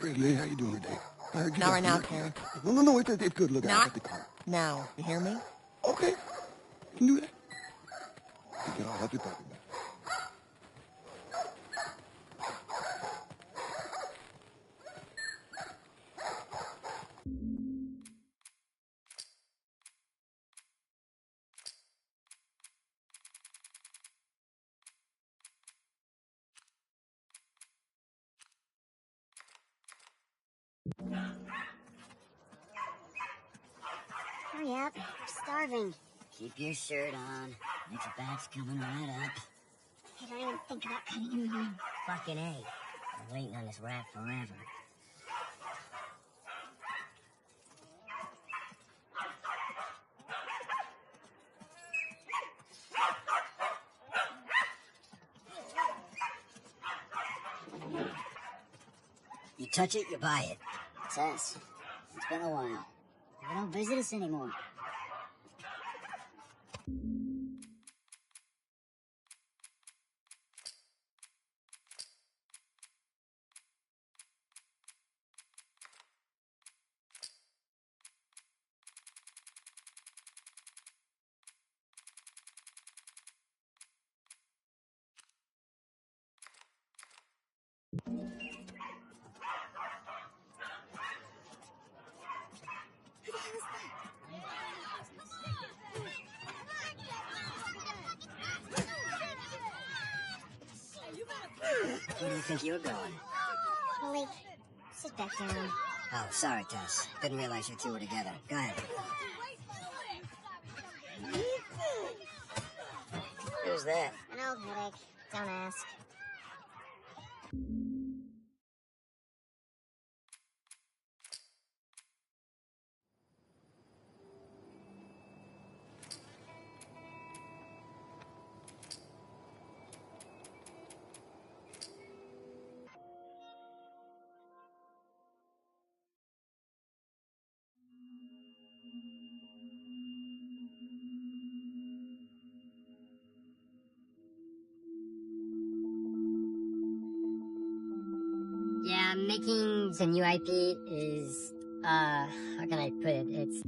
Hey, Lee, how you doing today? Not right now, Karen. No, it's good. Look, I Not got the car. now. You hear me? Okay, you can do that. You know, I'll help you talk about it. Hurry up. I'm starving. Keep your shirt on. Your back's coming right up. I don't even think about cutting anything. Fucking A. I'm waiting on this rat forever. You touch it, you buy it. It's us. It's been a while. They don't visit us anymore. Where do you think you're going? Malik, sit back down. Oh, sorry, Tess. Didn't realize you two were together. Go ahead. Who's that? An old headache. Don't ask. making the new IP is, how can I put it? It's...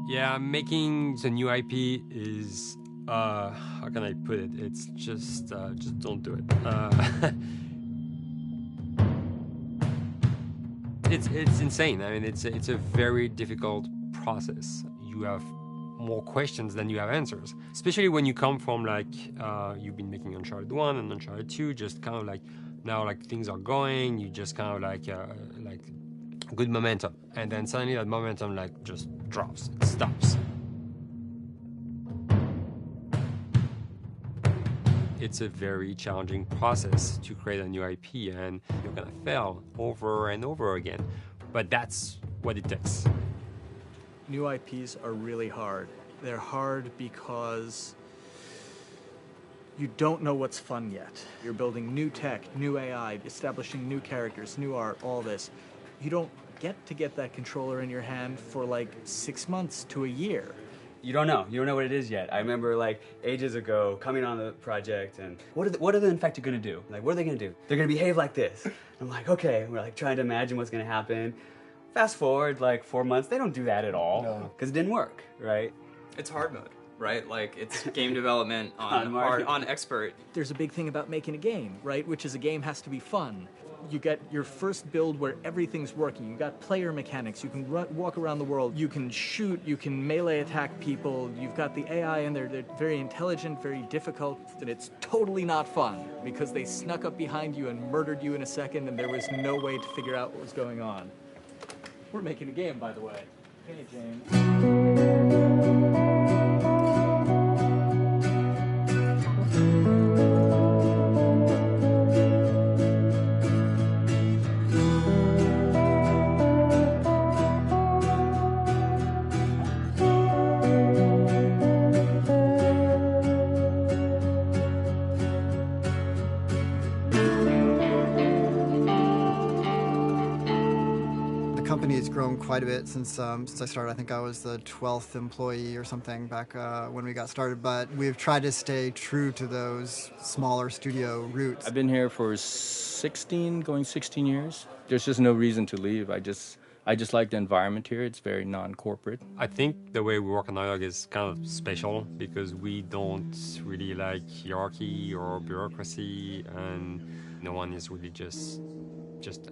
Yeah, making the new IP is, how can I put it? It's just don't do it. It's insane. I mean, it's a very difficult process. You have more questions than you have answers, especially when you come from like, you've been making Uncharted 1 and Uncharted 2, just kind of like, now like things are going, you just kind of like good momentum, and then suddenly that momentum like just drops, it stops. It's a very challenging process to create a new IP, and you're gonna fail over and over again, but that's what it takes. New IPs are really hard. They're hard because you don't know what's fun yet. You're building new tech, new AI, establishing new characters, new art, all this. You don't get that controller in your hand for like 6 months to a year. You don't know. You don't know what it is yet. I remember like ages ago coming on the project and what are the Infected going to do? Like, what are they going to do? They're going to behave like this. I'm like, okay. We're like trying to imagine what's going to happen. Fast forward like 4 months, they don't do that at all because it didn't work, right? It's hard mode, right? Like it's game development on expert. There's a big thing about making a game, right? Which is a game has to be fun. You get your first build where everything's working. You got player mechanics. You can walk around the world. You can shoot. You can melee attack people. You've got the AI in there. They're very intelligent, very difficult, and it's totally not fun because they snuck up behind you and murdered you in a second, and there was no way to figure out what was going on. We're making a game, by the way. Hey, James. Quite a bit since I started. I think I was the 12th employee or something back when we got started, but we've tried to stay true to those smaller studio roots. I've been here for 16 years. There's just no reason to leave. I just like the environment here. It's very non-corporate. I think the way we work on Naughty Dog is kind of special because we don't really like hierarchy or bureaucracy, and no one is really just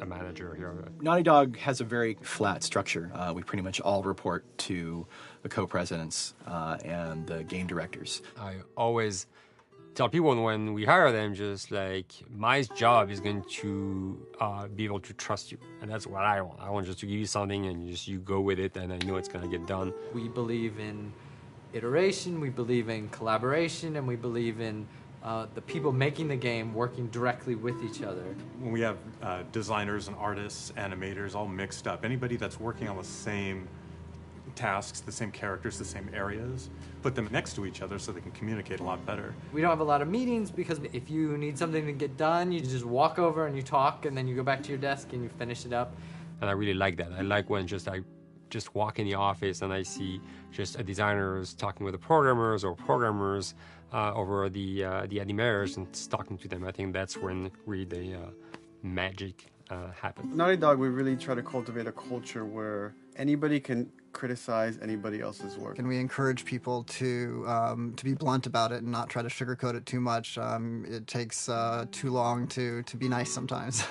a manager here. Naughty Dog has a very flat structure. We pretty much all report to the co-presidents and the game directors. I always tell people when we hire them, just like, my job is going to be able to trust you. And that's what I want. I want just to give you something and you go with it, and I know it's going to get done. We believe in iteration, we believe in collaboration, and we believe in the people making the game working directly with each other. When we have designers and artists, animators all mixed up, anybody that's working on the same tasks, the same characters, the same areas, put them next to each other so they can communicate a lot better. We don't have a lot of meetings because if you need something to get done, you just walk over and you talk, and then you go back to your desk and you finish it up. And I really like that. I like when I just walk in the office and I see just designers talking with the programmers or programmers over the animators and talking to them. I think that's when really the magic happens. Naughty Dog, we really try to cultivate a culture where anybody can criticize anybody else's work. And we encourage people to be blunt about it and not try to sugarcoat it too much. It takes too long to be nice sometimes.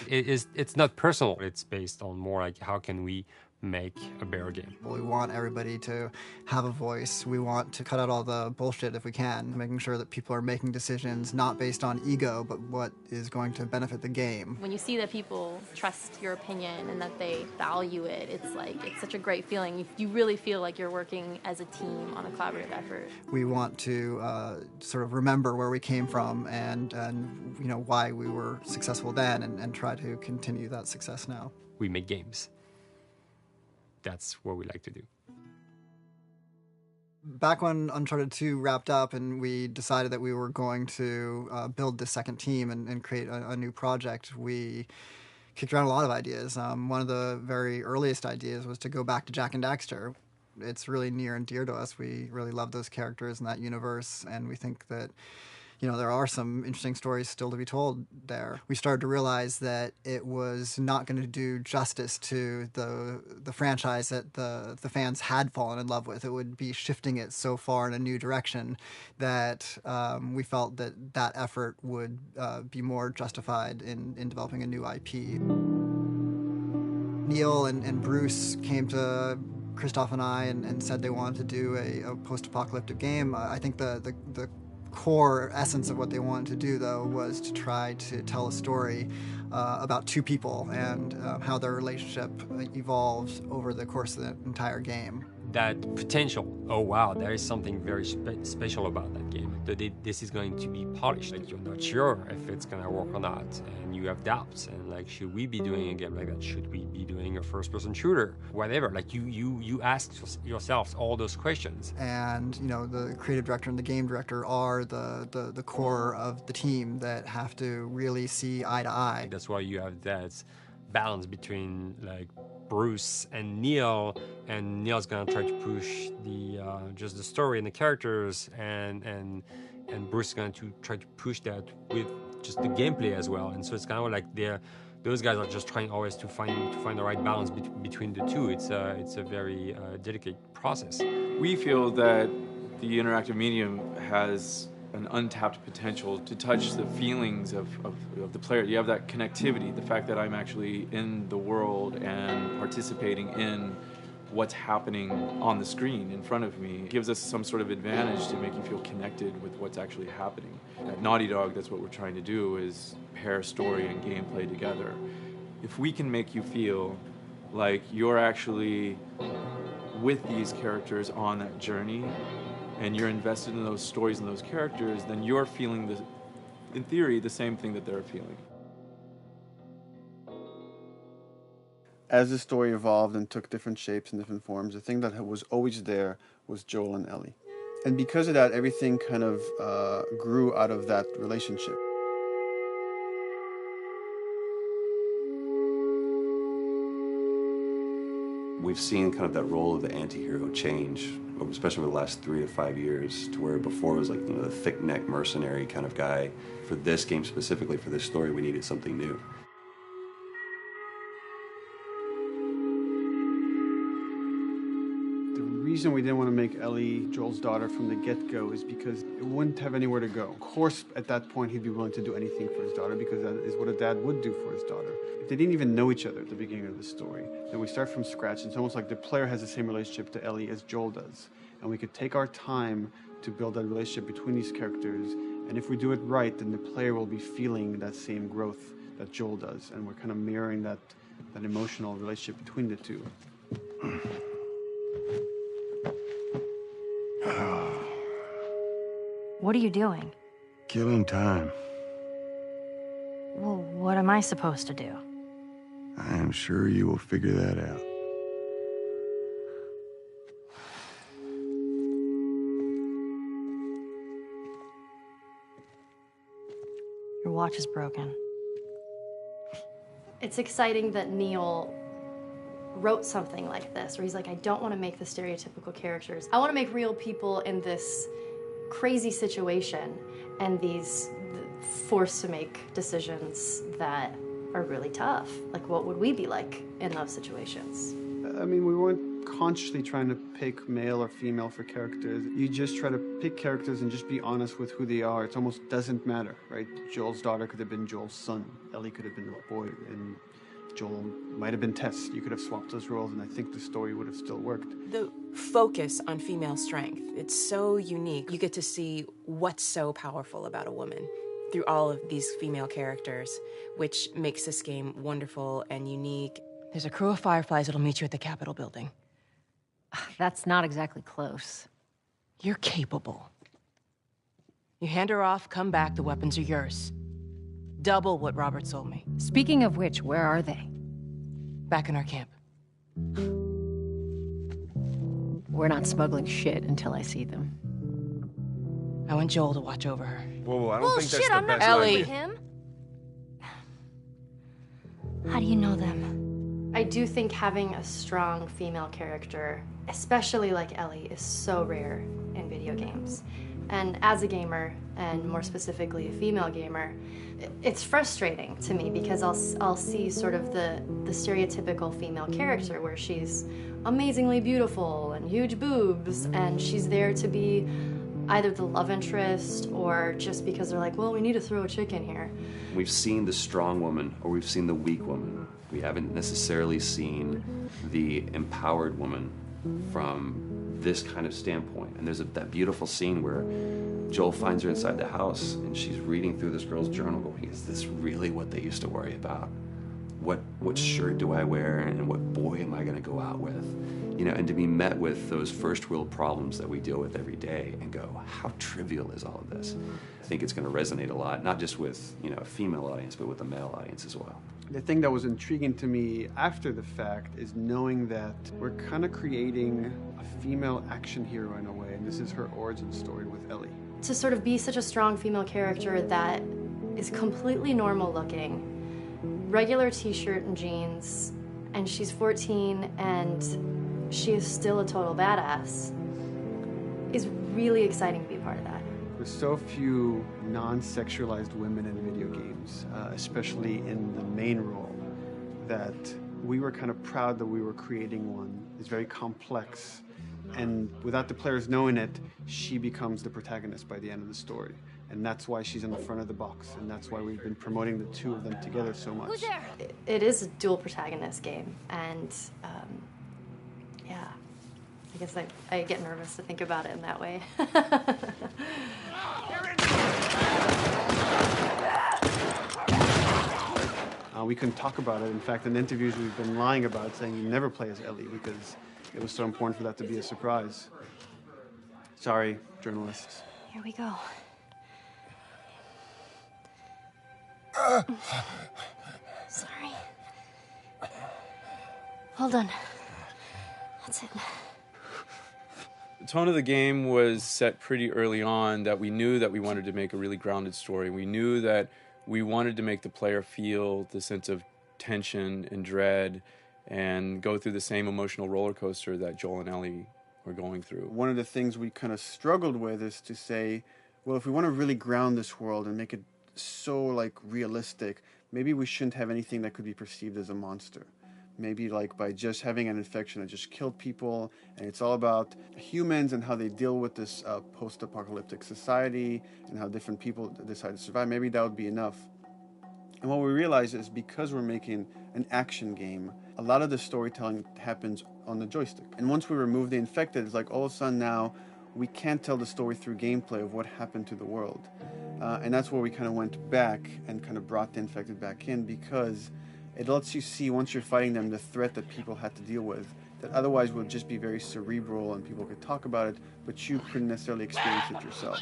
It's not personal. It's based on more like how can we make a better game. We want everybody to have a voice. We want to cut out all the bullshit if we can, making sure that people are making decisions not based on ego, but what is going to benefit the game. When you see that people trust your opinion and that they value it, it's such a great feeling. You really feel like you're working as a team on a collaborative effort. We want to sort of remember where we came from and you know why we were successful then, and try to continue that success now. We make games. That's what we like to do. Back when Uncharted 2 wrapped up and we decided that we were going to build the second team and create a new project, we kicked around a lot of ideas. One of the very earliest ideas was to go back to Jak and Daxter. It's really near and dear to us. We really love those characters in that universe, and we think that, you know, there are some interesting stories still to be told there. We started to realize that it was not going to do justice to the franchise that the fans had fallen in love with. It would be shifting it so far in a new direction that we felt that that effort would be more justified in developing a new IP. Neil and Bruce came to Christoph and I and said they wanted to do a post-apocalyptic game. I think the core essence of what they wanted to do, though, was to try to tell a story about two people and how their relationship evolves over the course of the entire game. That potential, oh wow, there is something very special about that game. This is going to be polished. Like, you're not sure if it's gonna work or not, and you have doubts. And like, should we be doing a game like that? Should we be doing a first-person shooter? Whatever. Like, you ask yourselves all those questions. And you know, the creative director and the game director are the core of the team that have to really see eye to eye. That's why you have that balance between like Bruce and Neil's gonna try to push the just the story and the characters, and Bruce is going to try to push that with just the gameplay as well. And so it's kind of like those guys are just trying always to find the right balance between the two. It's a very delicate process. We feel that the interactive medium has an untapped potential to touch the feelings of the player. You have that connectivity, the fact that I'm actually in the world and participating in what's happening on the screen in front of me. It gives us some sort of advantage to make you feel connected with what's actually happening. At Naughty Dog, that's what we're trying to do, is pair story and gameplay together. If we can make you feel like you're actually with these characters on that journey, and you're invested in those stories and those characters, then you're feeling, in theory, the same thing that they're feeling. As the story evolved and took different shapes and different forms, the thing that was always there was Joel and Ellie. And because of that, everything kind of grew out of that relationship. We've seen kind of that role of the anti-hero change, especially over the last 3 to 5 years, to where before it was like, you know, the thick-neck mercenary kind of guy. For this game specifically, for this story, we needed something new. The reason we didn't want to make Ellie Joel's daughter from the get-go is because it wouldn't have anywhere to go. Of course, at that point, he'd be willing to do anything for his daughter because that is what a dad would do for his daughter. If they didn't even know each other at the beginning of the story, then we start from scratch. It's almost like the player has the same relationship to Ellie as Joel does. And we could take our time to build that relationship between these characters. And if we do it right, then the player will be feeling that same growth that Joel does. And we're kind of mirroring that emotional relationship between the two. What are you doing? Killing time. Well, what am I supposed to do? I am sure you will figure that out. Your watch is broken. It's exciting that Neil wrote something like this, where he's like, I don't want to make the stereotypical characters. I want to make real people in this crazy situation and these forced to make decisions that are really tough. Like, what would we be like in those situations? I mean, we weren't consciously trying to pick male or female for characters. You just try to pick characters and just be honest with who they are. It almost doesn't matter, right? Joel's daughter could have been Joel's son. Ellie could have been a boy. And Joel might have been Tess. You could have swapped those roles, and I think the story would have still worked. The focus on female strength, it's so unique. You get to see what's so powerful about a woman through all of these female characters, which makes this game wonderful and unique. There's a crew of Fireflies that'll meet you at the Capitol building. That's not exactly close. You're capable. You hand her off, come back, the weapons are yours. Double what Robert sold me. Speaking of which, where are they? Back in our camp. We're not smuggling shit until I see them. I want Joel to watch over her. Whoa, I don't think that's the I'm not best going Ellie. with him. How do you know them? I do think having a strong female character, especially like Ellie, is so rare in video games. And as a gamer, and more specifically a female gamer, it's frustrating to me because I'll see sort of the stereotypical female character where she's amazingly beautiful and huge boobs, and she's there to be either the love interest or just because they're like, well, we need to throw a chick in here. We've seen the strong woman or we've seen the weak woman. We haven't necessarily seen the empowered woman from this kind of standpoint. And there's that beautiful scene where Joel finds her inside the house and she's reading through this girl's journal going, is this really what they used to worry about? What shirt do I wear and what boy am I going to go out with? You know, and to be met with those first world problems that we deal with every day and go, how trivial is all of this? I think it's going to resonate a lot, not just with, you know, a female audience, but with a male audience as well. The thing that was intriguing to me after the fact is knowing that we're kind of creating a female action hero in a way, and this is her origin story with Ellie. To sort of be such a strong female character that is completely normal looking, regular t-shirt and jeans, and she's 14 and she is still a total badass, is really exciting to be part of that. There's so few non-sexualized women in video games, especially in the main role, that we were kind of proud that we were creating one. It's very complex, and without the players knowing it, she becomes the protagonist by the end of the story. And that's why she's in the front of the box, and that's why we've been promoting the two of them together so much. Who's there? It is a dual protagonist game, and yeah, I guess I get nervous to think about it in that way. We couldn't talk about it. In fact, in interviews we've been lying about it, saying you never play as Ellie because it was so important for that to be a surprise. Sorry, journalists. Here we go. Sorry. Hold on. That's it. The tone of the game was set pretty early on that we knew that we wanted to make a really grounded story. We knew that we wanted to make the player feel the sense of tension and dread and go through the same emotional roller coaster that Joel and Ellie were going through. One of the things we kind of struggled with is to say, well, if we want to really ground this world and make it so like realistic, maybe we shouldn't have anything that could be perceived as a monster. Maybe like by just having an infection that just killed people, and it's all about humans and how they deal with this post-apocalyptic society and how different people decide to survive. Maybe that would be enough. And what we realize is because we're making an action game, a lot of the storytelling happens on the joystick. And once we remove the infected, it's like all of a sudden now we can't tell the story through gameplay of what happened to the world. And that's where we kind of went back and kind of brought the infected back in, because it lets you see, once you're fighting them, the threat that people had to deal with, that otherwise would just be very cerebral and people could talk about it, but you couldn't necessarily experience it yourself.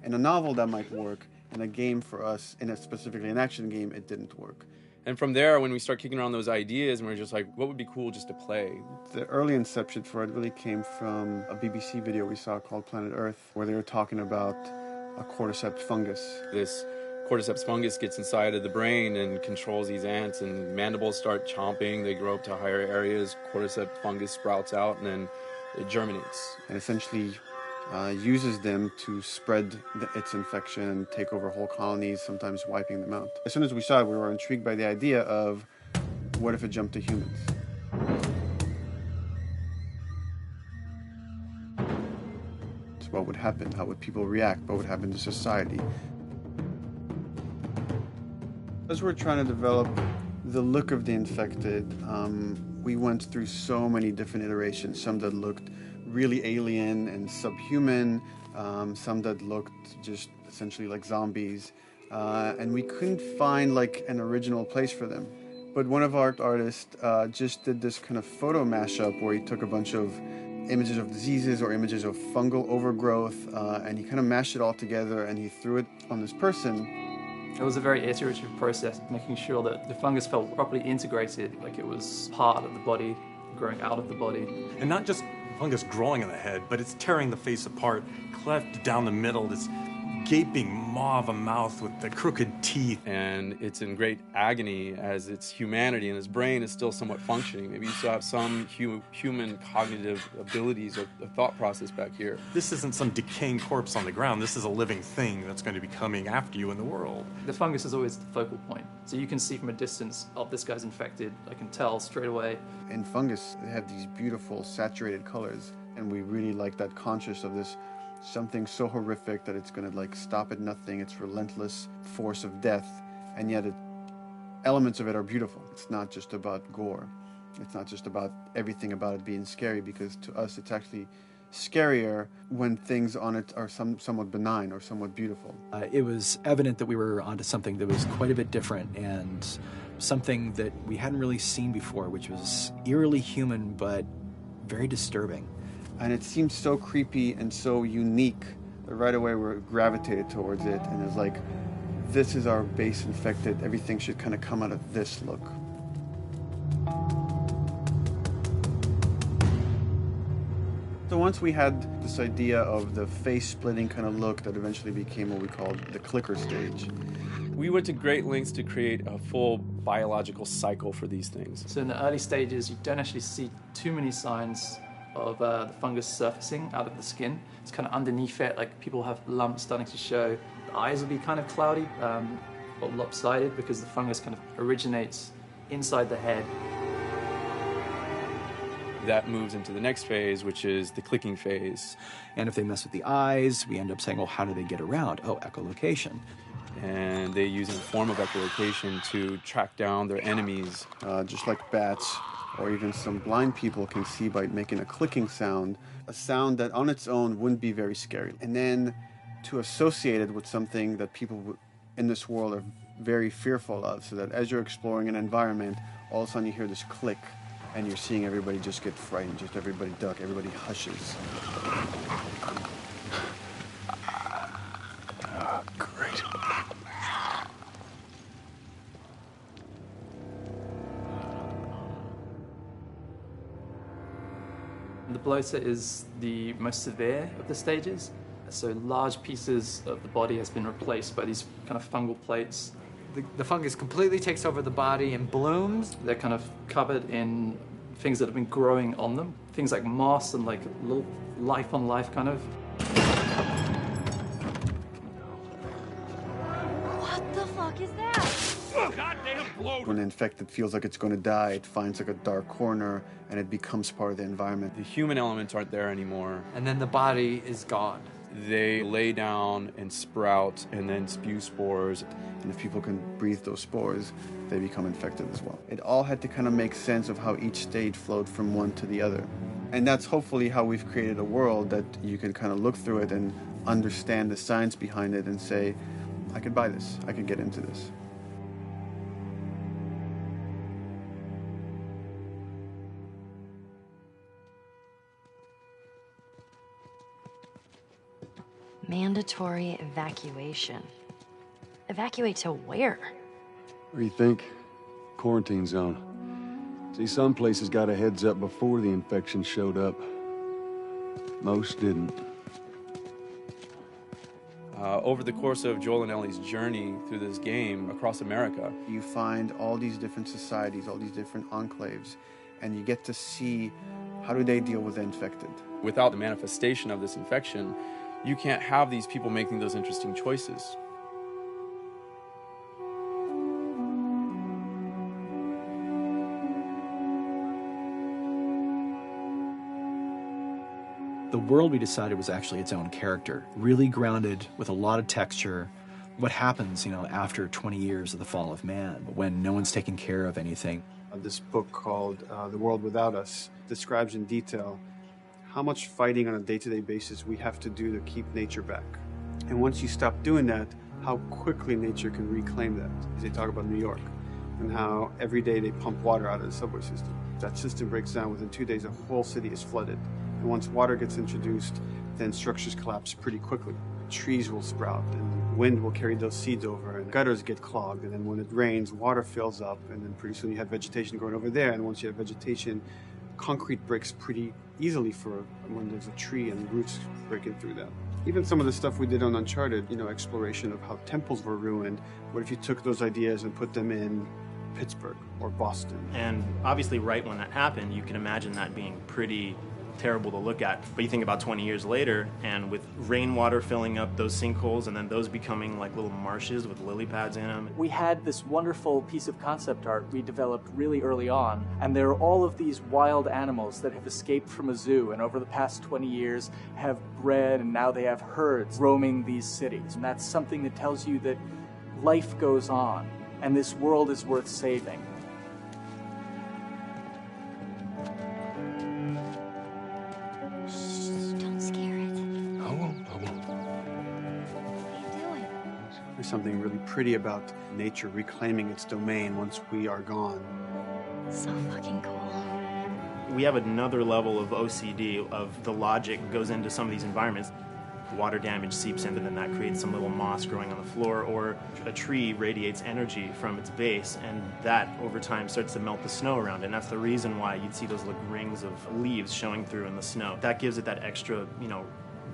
In a novel, that might work. In a game for us, specifically an action game, it didn't work. And from there, when we start kicking around those ideas, and we're just like, what would be cool just to play? The early inception for it really came from a BBC video we saw called Planet Earth, where they were talking about a cordyceps fungus. This cordyceps fungus gets inside of the brain and controls these ants, and mandibles start chomping, they grow up to higher areas, cordyceps fungus sprouts out, and then it germinates. And essentially uses them to spread its infection and take over whole colonies, sometimes wiping them out. As soon as we saw it, we were intrigued by the idea of, what if it jumped to humans? So what would happen? How would people react? What would happen to society? As we're trying to develop The look of the infected, we went through so many different iterations, some that looked really alien and subhuman, some that looked just essentially like zombies, and we couldn't find like an original place for them. But one of our artists just did this kind of photo mashup where he took a bunch of images of diseases or images of fungal overgrowth, and he kind of mashed it all together and he threw it on this person. It was a very iterative process, making sure that the fungus felt properly integrated, like it was part of the body, growing out of the body. And not just fungus growing in the head, but it's tearing the face apart, cleft down the middle, this gaping maw of a mouth with the crooked teeth. And it's in great agony as its humanity and its brain is still somewhat functioning. Maybe you still have some human cognitive abilities or thought process back here. This isn't some decaying corpse on the ground. This is a living thing that's going to be coming after you in the world. The fungus is always the focal point. So you can see from a distance, oh, this guy's infected. I can tell straight away. In fungus, they have these beautiful saturated colors, and we really like that, conscious of this something so horrific that it's going to like stop at nothing, its relentless force of death, and yet elements of it are beautiful. It's not just about gore. It's not just about everything about it being scary, because to us it's actually scarier when things on it are somewhat benign or somewhat beautiful. It was evident that we were onto something that was quite a bit different and something that we hadn't really seen before, which was eerily human but very disturbing. And it seemed so creepy and so unique that right away we gravitated towards it, and it's like, this is our base infected, everything should kind of come out of this look. So once we had this idea of the face-splitting kind of look that eventually became what we called the clicker stage. We went to great lengths to create a full biological cycle for these things. So in the early stages, you don't actually see too many signs of the fungus surfacing out of the skin. It's kind of underneath it, like people have lumps starting to show. The eyes will be kind of cloudy or lopsided because the fungus kind of originates inside the head. That moves into the next phase, which is the clicking phase. And if they mess with the eyes, we end up saying, well, how do they get around? Oh, echolocation. And they use a form of echolocation to track down their enemies. Just like bats, or even some blind people can see by making a clicking sound, a sound that on its own wouldn't be very scary. And then to associate it with something that people in this world are very fearful of, so that as you're exploring an environment, all of a sudden you hear this click, and you're seeing everybody just get frightened, just everybody duck, everybody hushes. Great. The bloater is the most severe of the stages. So large pieces of the body has been replaced by these kind of fungal plates. The fungus completely takes over the body and blooms. They're kind of covered in things that have been growing on them. Things like moss and like little life on life kind of. What the fuck is that? Goddamn bloater! When an infected feels like it's going to die, it finds like a dark corner and it becomes part of the environment. The human elements aren't there anymore. And then the body is gone. They lay down and sprout and then spew spores. And if people can breathe those spores, they become infected as well. It all had to kind of make sense of how each stage flowed from one to the other. And that's hopefully how we've created a world that you can kind of look through it and understand the science behind it and say, I could buy this, I could get into this. Mandatory evacuation. Evacuate to where? What do you think? Quarantine zone. See, some places got a heads up before the infection showed up. Most didn't. Over the course of Joel and Ellie's journey through this game across America, you find all these different societies, all these different enclaves, and you get to see how do they deal with the infected. Without the manifestation of this infection, you can't have these people making those interesting choices. The world we decided was actually its own character, really grounded with a lot of texture, What happens, after 20 years of the fall of man, when no one's taking care of anything? This book called The World Without Us describes in detail how much fighting on a day-to-day basis we have to do to keep nature back. And once you stop doing that, how quickly nature can reclaim that. They talk about New York and how every day they pump water out of the subway system. That system breaks down. Within 2 days, a whole city is flooded. And once water gets introduced, then structures collapse pretty quickly. Trees will sprout, and wind will carry those seeds over, and gutters get clogged, and then when it rains, water fills up, and then pretty soon you have vegetation growing over there, and once you have vegetation, concrete breaks pretty easily for when there's a tree and roots breaking through that. Even some of the stuff we did on Uncharted, exploration of how temples were ruined, what if you took those ideas and put them in Pittsburgh or Boston? And obviously right when that happened, you can imagine that being pretty terrible to look at. But you think about 20 years later, and with rainwater filling up those sinkholes and then those becoming like little marshes with lily pads in them. We had this wonderful piece of concept art we developed really early on, and there are all of these wild animals that have escaped from a zoo and over the past 20 years have bred, and now they have herds roaming these cities. And that's something that tells you that life goes on and this world is worth saving. There's something really pretty about nature reclaiming its domain once we are gone. So fucking cool. We have another level of OCD of the logic goes into some of these environments. Water damage seeps in, and then that creates some little moss growing on the floor, or a tree radiates energy from its base, and that over time starts to melt the snow around it. And that's the reason why you'd see those little rings of leaves showing through in the snow. That gives it that extra,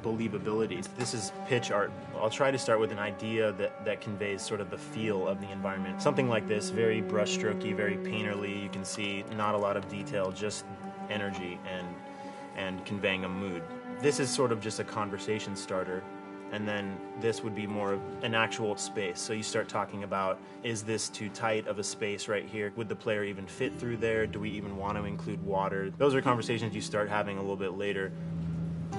believability. This is pitch art. I'll try to start with an idea that conveys sort of the feel of the environment. Something like this, very brushstrokey, very painterly. You can see not a lot of detail, just energy and conveying a mood. This is sort of just a conversation starter, and then this would be more of an actual space. So you start talking about, is this too tight of a space right here? Would the player even fit through there? Do we even want to include water? Those are conversations you start having a little bit later.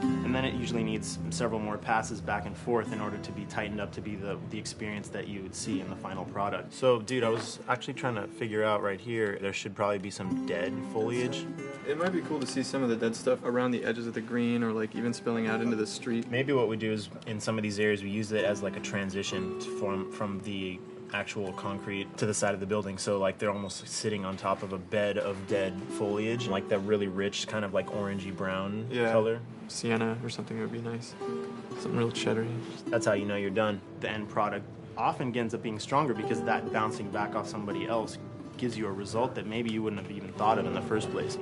And then it usually needs several more passes back and forth in order to be tightened up to be the experience that you would see in the final product. So, dude, I was actually trying to figure out right here, there should probably be some dead foliage. It might be cool to see some of the dead stuff around the edges of the green, or like even spilling out into the street. Maybe what we do is, in some of these areas, we use it as like a transition from the actual concrete to the side of the building, so like they're almost sitting on top of a bed of dead foliage, like that really rich kind of like orangey brown color. Sienna or something would be nice. Something real cheddary. That's how you know you're done. The end product often ends up being stronger because that bouncing back off somebody else gives you a result that maybe you wouldn't have even thought of in the first place.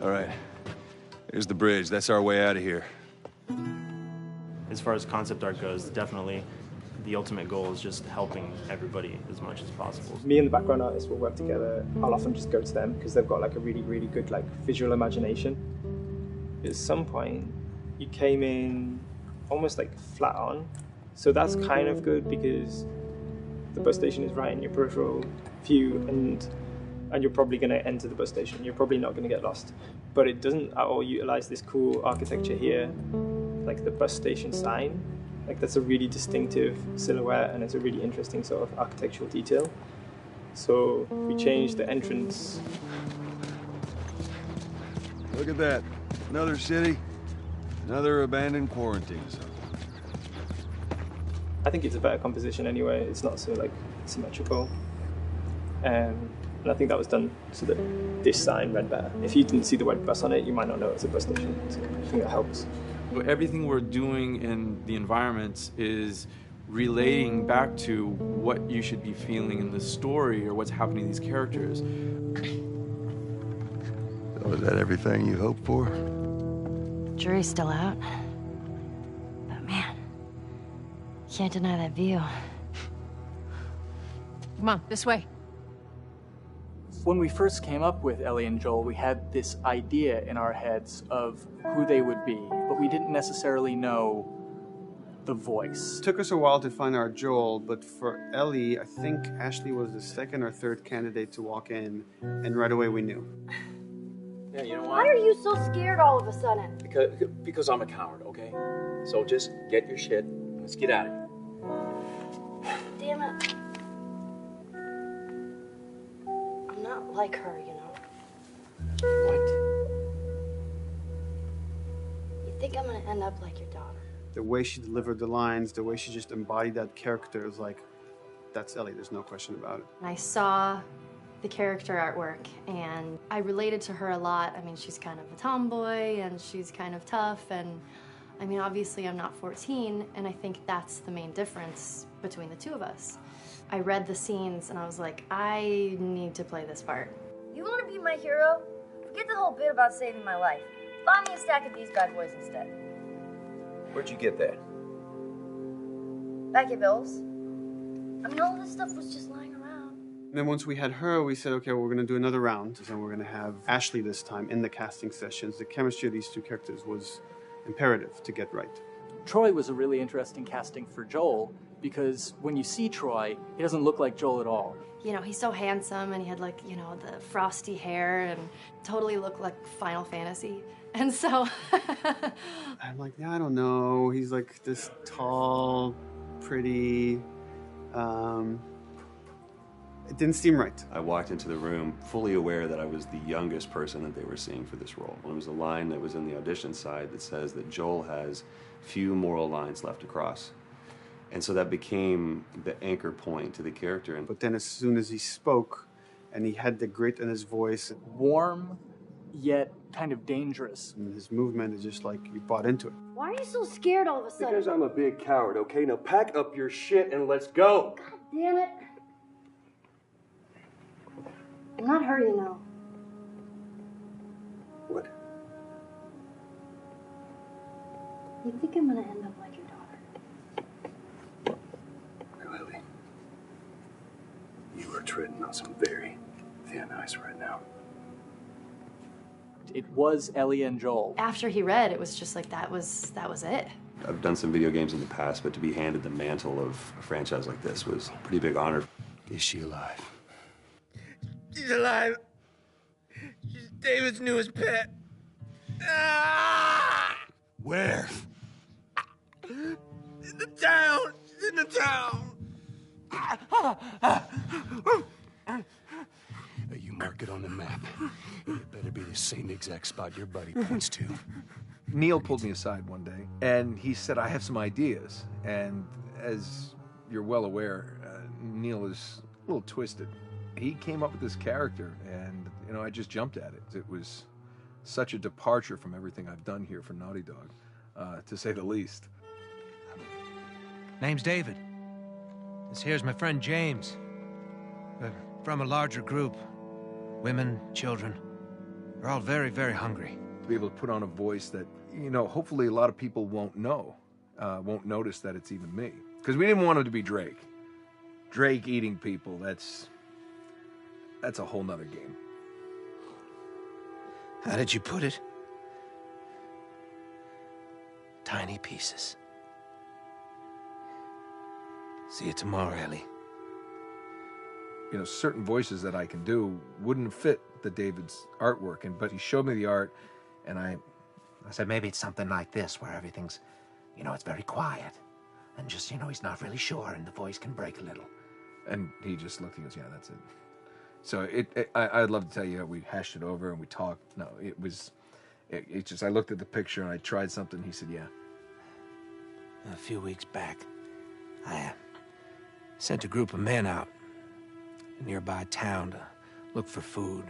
All right, here's the bridge. That's our way out of here. As far as concept art goes, definitely the ultimate goal is just helping everybody as much as possible. Me and the background artist will work together. I'll often just go to them because they've got like a really, really good like visual imagination. At some point, you came in almost like flat on. So that's kind of good because the bus station is right in your peripheral view, and you're probably going to enter the bus station. You're probably not going to get lost. But it doesn't at all utilize this cool architecture here, like the bus station sign. Like that's a really distinctive silhouette, and it's a really interesting sort of architectural detail. So we changed the entrance. Look at that. Another city, another abandoned quarantine zone. I think it's a better composition anyway. It's not so like symmetrical. And I think that was done so that this sign read better. If you didn't see the word bus on it, you might not know it's a bus station. So I think that helps. Everything we're doing in the environments is relating back to what you should be feeling in the story or what's happening to these characters. So is that everything you hoped for? Jury's still out. But man, can't deny that view. Come on, this way. When we first came up with Ellie and Joel, we had this idea in our heads of who they would be, but we didn't necessarily know the voice. It took us a while to find our Joel, but for Ellie, I think Ashley was the second or third candidate to walk in, and right away we knew. Yeah, you know Why what? are you so scared all of a sudden? Because I'm a coward, okay? So just get your shit and let's get out of here. Damn it. I'm not like her, you know. What? You think I'm gonna end up like your daughter? The way she delivered the lines, the way she just embodied that character is like, that's Ellie, there's no question about it. And I saw the character artwork and I related to her a lot. I mean, she's kind of a tomboy and she's kind of tough, and I mean, obviously I'm not 14, and I think that's the main difference between the two of us. I read the scenes and I was like, I need to play this part. You wanna be my hero? Forget the whole bit about saving my life. Buy me a stack of these bad boys instead. Where'd you get that? Back at Bill's. I mean, all this stuff was just lying around. And then once we had her, we said, okay, well, we're going to do another round. And we're going to have Ashley this time in the casting sessions. The chemistry of these two characters was imperative to get right. Troy was a really interesting casting for Joel because when you see Troy, he doesn't look like Joel at all. You know, he's so handsome and he had like, you know, the frosty hair and totally looked like Final Fantasy. And so I'm like, yeah, I don't know. He's like this tall, pretty. It didn't seem right. I walked into the room fully aware that I was the youngest person that they were seeing for this role. There was a line that was in the audition side that says that Joel has few moral lines left to cross. And so that became the anchor point to the character. But then as soon as he spoke and he had the grit in his voice, warm, yet kind of dangerous. And his movement is just like, you bought into it. Why are you so scared all of a sudden? Because I'm a big coward, okay? Now pack up your shit and let's go. God damn it. I'm not her, you know. What? You think I'm gonna end up like your daughter? Lily, you are treading on some very thin ice right now. It was Ellie and Joel. after he read, it was just like, that was it. I've done some video games in the past, but to be handed the mantle of a franchise like this was a pretty big honor. Is she alive? She's alive. She's David's newest pet. Ah! Where? In the town. She's in the town. You mark it on the map. It better be the same exact spot your buddy points to. Neil pulled me aside one day, and he said, I have some ideas. And as you're well aware, Neil is a little twisted. He came up with this character, and, you know, I just jumped at it. It was such a departure from everything I've done here for Naughty Dog, to say the least. Name's David. This here's my friend James. We're from a larger group. Women, children. They're all very, very hungry. To be able to put on a voice that, you know, hopefully a lot of people won't know, won't notice that it's even me. Because we didn't want it to be Drake. Drake eating people, that's a whole nother game. How did you put it? Tiny pieces. See you tomorrow, Ellie. You know, certain voices that I can do wouldn't fit the David's artwork, but he showed me the art, and I said maybe it's something like this, where everything's, you know, it's very quiet. And just, you know, he's not really sure, and the voice can break a little. And he just looked and goes, yeah, that's it. So I'd love to tell you, we hashed it over and we talked. No, it just, I looked at the picture and I tried something. He said, yeah. A few weeks back, I sent a group of men out a nearby town to look for food.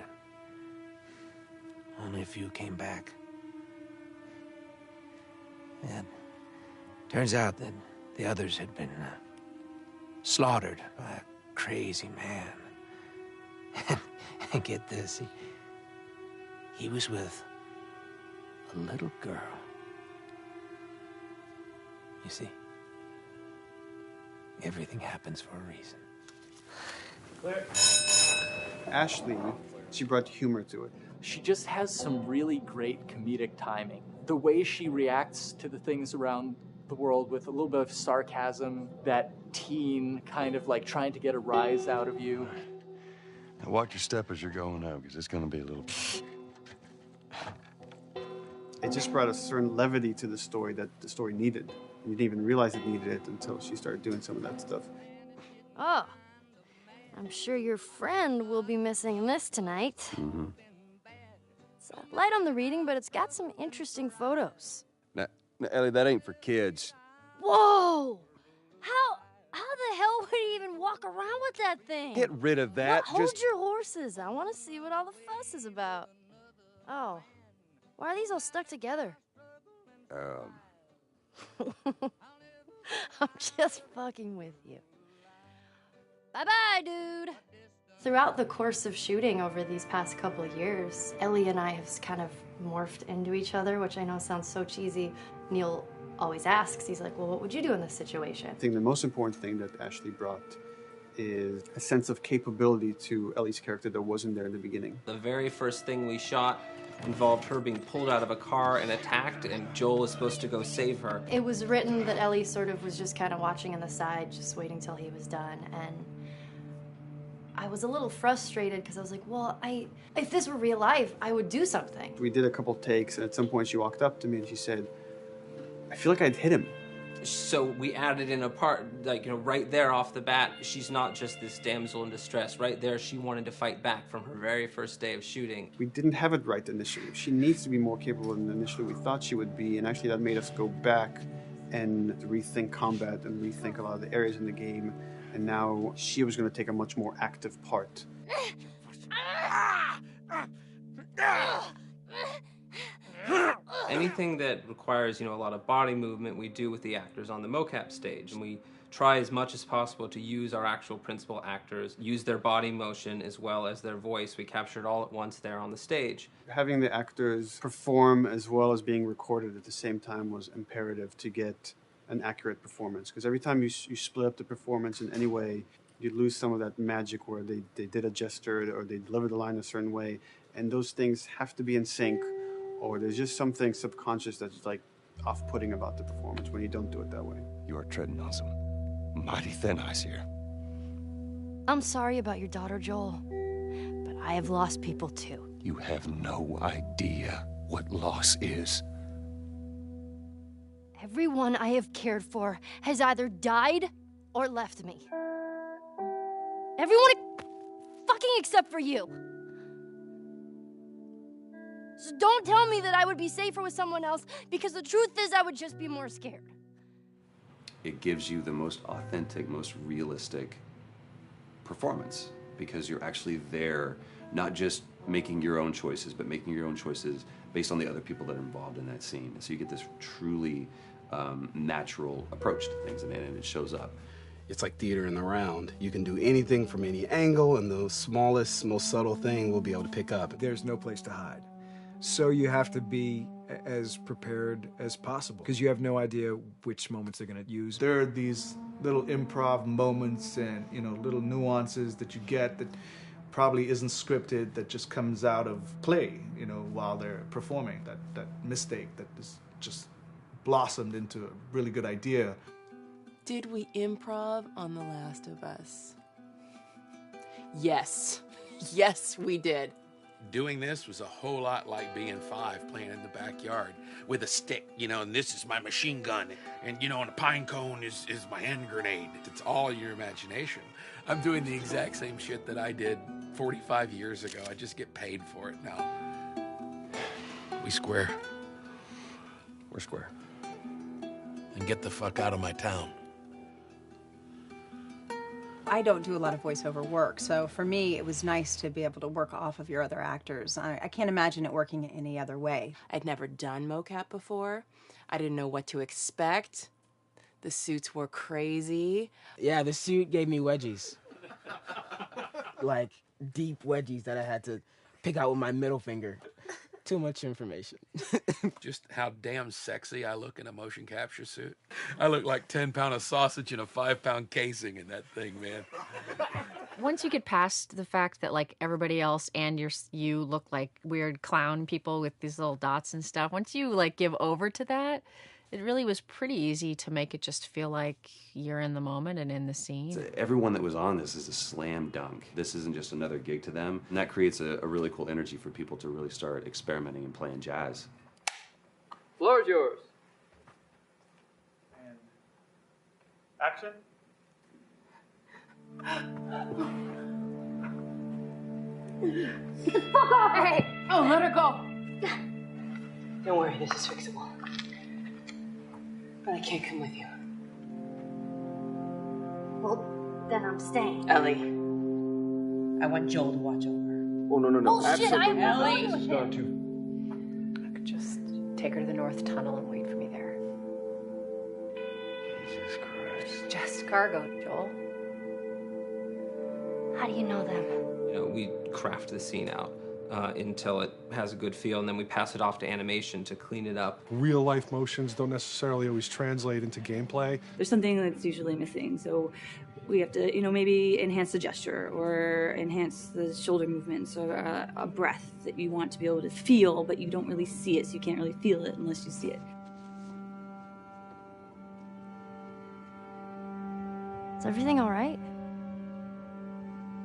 Only a few came back. And turns out that the others had been slaughtered by a crazy man. And get this, he was with a little girl. You see, everything happens for a reason. Claire. Ashley, she brought humor to it. She just has some really great comedic timing. The way she reacts to the things around the world with a little bit of sarcasm, that teen kind of like trying to get a rise out of you. Now watch your step as you're going out, because it's going to be a little... It just brought a certain levity to the story that the story needed. You didn't even realize it needed it until she started doing some of that stuff. Oh, I'm sure your friend will be missing this tonight. Mm-hmm. It's light on the reading, but it's got some interesting photos. Now, Ellie, that ain't for kids. Whoa! How the hell would he even walk around with that thing? Get rid of that. Well, hold your horses. I want to see what all the fuss is about. Oh, why are these all stuck together? I'm just fucking with you. Bye-bye, dude. Throughout the course of shooting over these past couple of years, Ellie and I have kind of morphed into each other, which I know sounds so cheesy. Neil always asks, he's like, well, what would you do in this situation? I think the most important thing that Ashley brought is a sense of capability to Ellie's character that wasn't there in the beginning. The very first thing we shot involved her being pulled out of a car and attacked, and Joel is supposed to go save her. It was written that Ellie sort of was just kind of watching on the side, just waiting till he was done, and I was a little frustrated because I was like, well, if this were real life, I would do something. We did a couple takes, and at some point she walked up to me and she said, I feel like I'd hit him. So we added in a part, like, right there off the bat, she's not just this damsel in distress. Right there, she wanted to fight back from her very first day of shooting. We didn't have it right initially. She needs to be more capable than initially we thought she would be, and actually that made us go back and rethink combat and rethink a lot of the areas in the game, and now she was going to take a much more active part. Anything that requires, a lot of body movement, we do with the actors on the mocap stage. And we try as much as possible to use our actual principal actors, use their body motion as well as their voice. We capture it all at once there on the stage. Having the actors perform as well as being recorded at the same time was imperative to get an accurate performance. Because every time you split up the performance in any way, you lose some of that magic where they did a gesture or they delivered the line a certain way. And those things have to be in sync, or there's just something subconscious that's like off-putting about the performance when you don't do it that way. You are treading on some mighty thin ice here. I'm sorry about your daughter, Joel, but I have lost people too. You have no idea what loss is. Everyone I have cared for has either died or left me. Everyone fucking except for you. So don't tell me that I would be safer with someone else, because the truth is I would just be more scared. It gives you the most authentic, most realistic performance, because you're actually there, not just making your own choices, but making your own choices based on the other people that are involved in that scene. So you get this truly natural approach to things, and it shows up. It's like theater in the round. You can do anything from any angle, and the smallest, most subtle thing we'll be able to pick up. There's no place to hide. So you have to be as prepared as possible, because you have no idea which moments they're going to use. There are these little improv moments and, little nuances that you get that probably isn't scripted, that just comes out of play, while they're performing. That mistake that is just blossomed into a really good idea. Did we improv on The Last of Us? Yes. Yes, we did. Doing this was a whole lot like being 5, playing in the backyard with a stick, and this is my machine gun, and, and a pine cone is my hand grenade. It's all your imagination. I'm doing the exact same shit that I did 45 years ago. I just get paid for it now. We square. We're square. And get the fuck out of my town. I don't do a lot of voiceover work, so for me, it was nice to be able to work off of your other actors. I can't imagine it working any other way. I'd never done mocap before. I didn't know what to expect. The suits were crazy. Yeah, the suit gave me wedgies. Like, deep wedgies that I had to pick out with my middle finger. Too much information. Just how damn sexy I look in a motion capture suit. I look like 10-pound of sausage in a 5-pound casing in that thing, man. Once you get past the fact that, like, everybody else and you look like weird clown people with these little dots and stuff, once you, like, give over to that, it really was pretty easy to make it just feel like you're in the moment and in the scene. So everyone that was on this is a slam dunk. This isn't just another gig to them. And that creates a really cool energy for people to really start experimenting and playing jazz. floor is yours. And action. Hey! Oh, let her go! Don't worry, this is fixable. But I can't come with you. Well, then I'm staying. Ellie, I want Joel to watch over her. Oh, no, no, no. Bullshit, I Absolutely. won't Ellie. go with Not him. I could just take her to the North Tunnel and wait for me there. Jesus Christ. Just cargo, Joel. How do you know them? You know, we craft the scene out until it has a good feel, and then we pass it off to animation to clean it up. Real life motions don't necessarily always translate into gameplay. There's something that's usually missing, so we have to, maybe enhance the gesture or enhance the shoulder movements or a breath that you want to be able to feel, but you don't really see it, so you can't really feel it unless you see it. Is everything all right?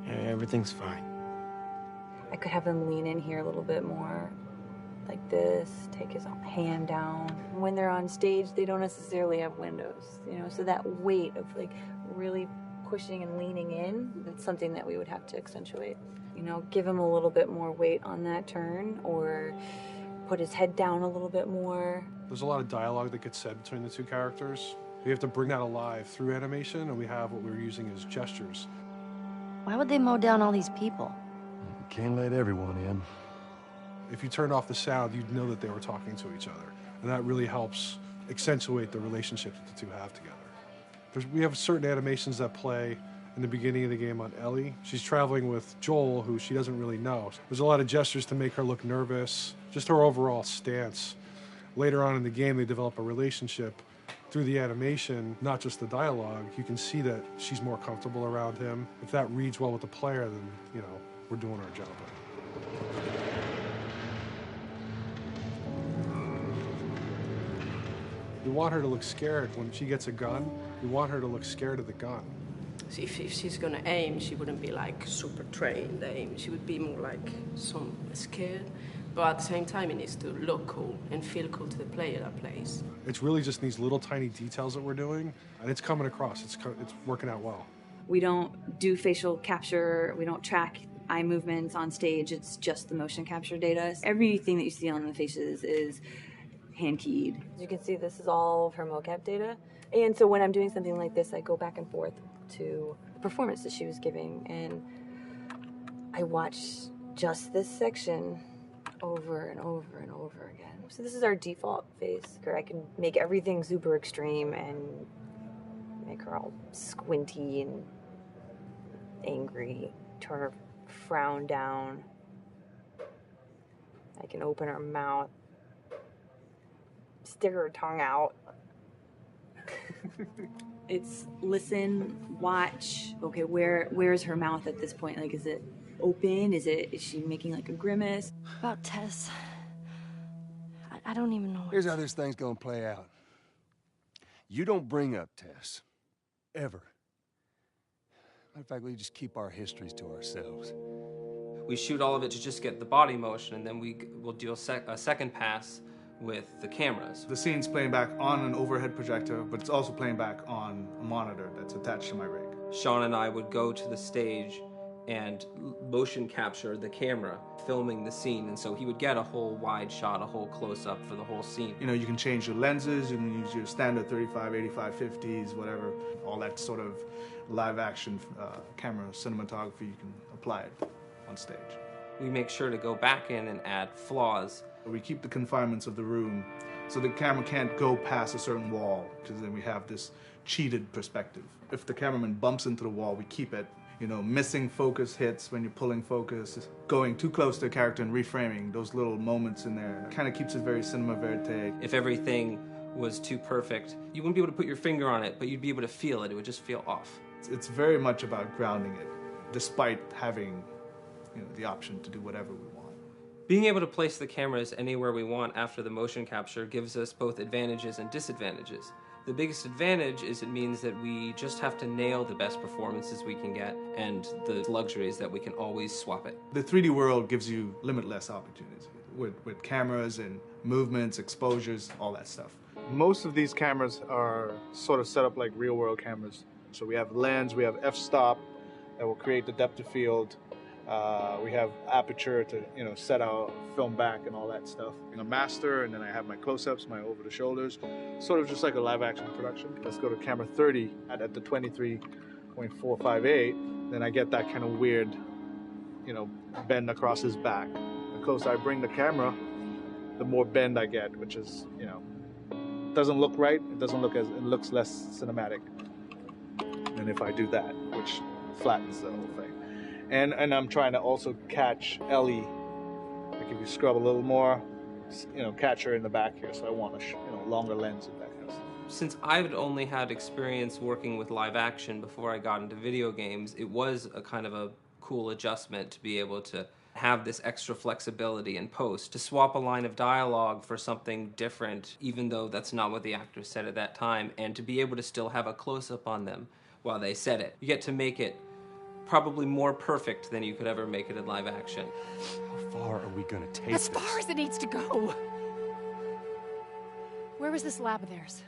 Yeah, everything's fine. I could have him lean in here a little bit more, like this, take his hand down. When they're on stage, they don't necessarily have windows, so that weight of like really pushing and leaning in, that's something that we would have to accentuate. Give him a little bit more weight on that turn, or put his head down a little bit more. There's a lot of dialogue that gets said between the two characters. We have to bring that alive through animation, and we have what we're using as gestures. Why would they mow down all these people? Can't let everyone in. If you turned off the sound, you'd know that they were talking to each other. And that really helps accentuate the relationship that the two have together. We have certain animations that play in the beginning of the game on Ellie. She's traveling with Joel, who she doesn't really know. There's a lot of gestures to make her look nervous, just her overall stance. Later on in the game, they develop a relationship through the animation, not just the dialogue. You can see that she's more comfortable around him. If that reads well with the player, then, we're doing our job. We want her to look scared. When she gets a gun, we want her to look scared of the gun. So if she's gonna aim, she wouldn't be like super trained aim. She would be more like some scared. But at the same time, it needs to look cool and feel cool to the player that plays. It's really just these little tiny details that we're doing, and it's coming across. It's working out well. We don't do facial capture, we don't track eye movements on stage, it's just the motion capture data. Everything that you see on the faces is hand-keyed. As you can see, this is all of her mocap data. And so when I'm doing something like this, I go back and forth to the performance that she was giving, and I watch just this section over and over and over again. So this is our default face, where I can make everything super extreme and make her all squinty and angry, turn her frown down. I can open her mouth, stick her tongue out. It's listen, watch. Okay, where's her mouth at this point? Like, is it open? Is she making like a grimace? About Tess. I don't even know. Here's how this thing's gonna play out. You don't bring up Tess. Ever. Matter of fact, we just keep our histories to ourselves. We shoot all of it to just get the body motion, and then we'll do a second pass with the cameras. The scene's playing back on an overhead projector, but it's also playing back on a monitor that's attached to my rig. Sean and I would go to the stage and motion capture the camera, filming the scene, and so he would get a whole wide shot, a whole close-up for the whole scene. You can change your lenses, you can use your standard 35, 85, 50s, whatever. All that sort of live-action camera cinematography, you can apply it on stage. We make sure to go back in and add flaws. We keep the confinements of the room so the camera can't go past a certain wall, because then we have this cheated perspective. If the cameraman bumps into the wall, we keep it. Missing focus hits when you're pulling focus, going too close to a character and reframing, those little moments in there kind of keeps it very cinema verite. If everything was too perfect, you wouldn't be able to put your finger on it, but you'd be able to feel it. It would just feel off. It's very much about grounding it, despite having the option to do whatever we want. Being able to place the cameras anywhere we want after the motion capture gives us both advantages and disadvantages. The biggest advantage is it means that we just have to nail the best performances we can get, and the luxury is that we can always swap it. The 3D world gives you limitless opportunities. with cameras and movements, exposures, all that stuff. Most of these cameras are sort of set up like real-world cameras. So we have lens, we have f-stop that will create the depth of field. We have aperture to set our film back and all that stuff. A master, and then I have my close-ups, my over-the-shoulders, sort of just like a live-action production. Let's go to camera 30 at the 23.458. Then I get that kind of weird, bend across his back. The closer I bring the camera, the more bend I get, which is, doesn't look right. It looks less cinematic than if I do that, which flattens the whole thing. And I'm trying to also catch Ellie. Like if you scrub a little more, catch her in the back here. So I want a longer lens and that kind of stuff. Since I've only had experience working with live action before I got into video games, it was a kind of a cool adjustment to be able to have this extra flexibility in post, to swap a line of dialogue for something different, even though that's not what the actors said at that time, and to be able to still have a close-up on them while they said it. You get to make it probably more perfect than you could ever make it in live action. How far are we gonna take As far as it needs to go. Where was this lab of theirs?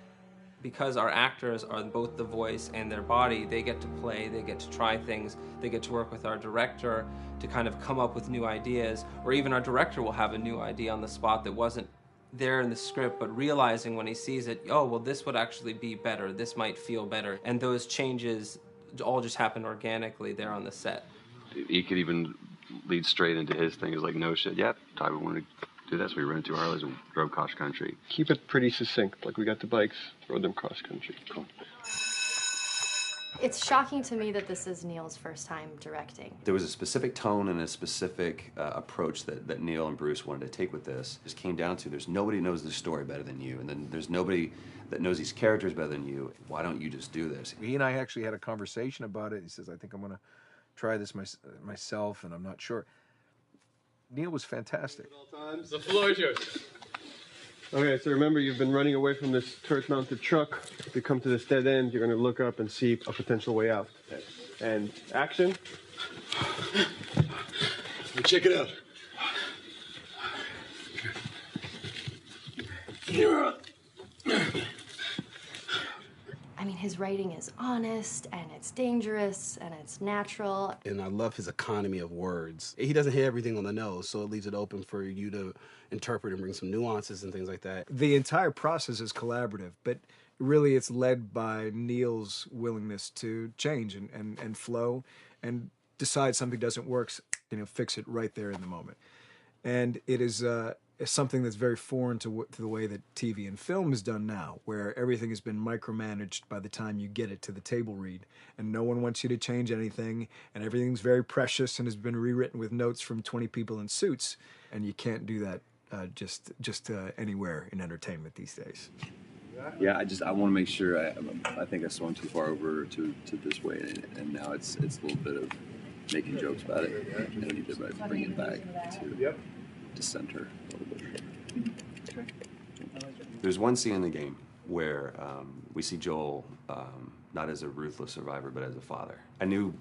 Because our actors are both the voice and their body, they get to play, they get to try things, they get to work with our director to kind of come up with new ideas, or even our director will have a new idea on the spot that wasn't there in the script, but realizing when he sees it, oh, well, this would actually be better, this might feel better. And those changes all just happen organically there on the set. He could even lead straight into his thing. It's like, no shit, yep, Ty, we want to do this. We rented 2 Harleys and drove cross country. Keep it pretty succinct, like we got the bikes, rode them cross country. Cool. It's shocking to me that this is Neil's first time directing. There was a specific tone and a specific approach that Neil and Bruce wanted to take with this. It just came down to there's nobody who knows the story better than you, and then there's nobody that knows these characters better than you. Why don't you just do this? He and I actually had a conversation about it. He says, I think I'm going to try this myself, and I'm not sure. Neil was fantastic. The floor is yours. Okay, so remember, you've been running away from this turret-mounted truck. If you come to this dead end, you're going to look up and see a potential way out. And action. Check it out. I mean, his writing is honest, and it's dangerous, and it's natural. And I love his economy of words. He doesn't hit everything on the nose, so it leaves it open for you to interpret and bring some nuances and things like that. The entire process is collaborative, but really it's led by Neil's willingness to change and flow and decide something doesn't work, fix it right there in the moment. And it is something that's very foreign to the way that TV and film is done now, where everything has been micromanaged by the time you get it to the table read, and no one wants you to change anything, and everything's very precious and has been rewritten with notes from 20 people in suits, and you can't do that just anywhere in entertainment these days. Yeah, I want to make sure. I think I swung too far over to this way, and now it's a little bit of making jokes about it. And I need to bring it back to center a little bit. There's one scene in the game where we see Joel not as a ruthless survivor, but as a father. I knew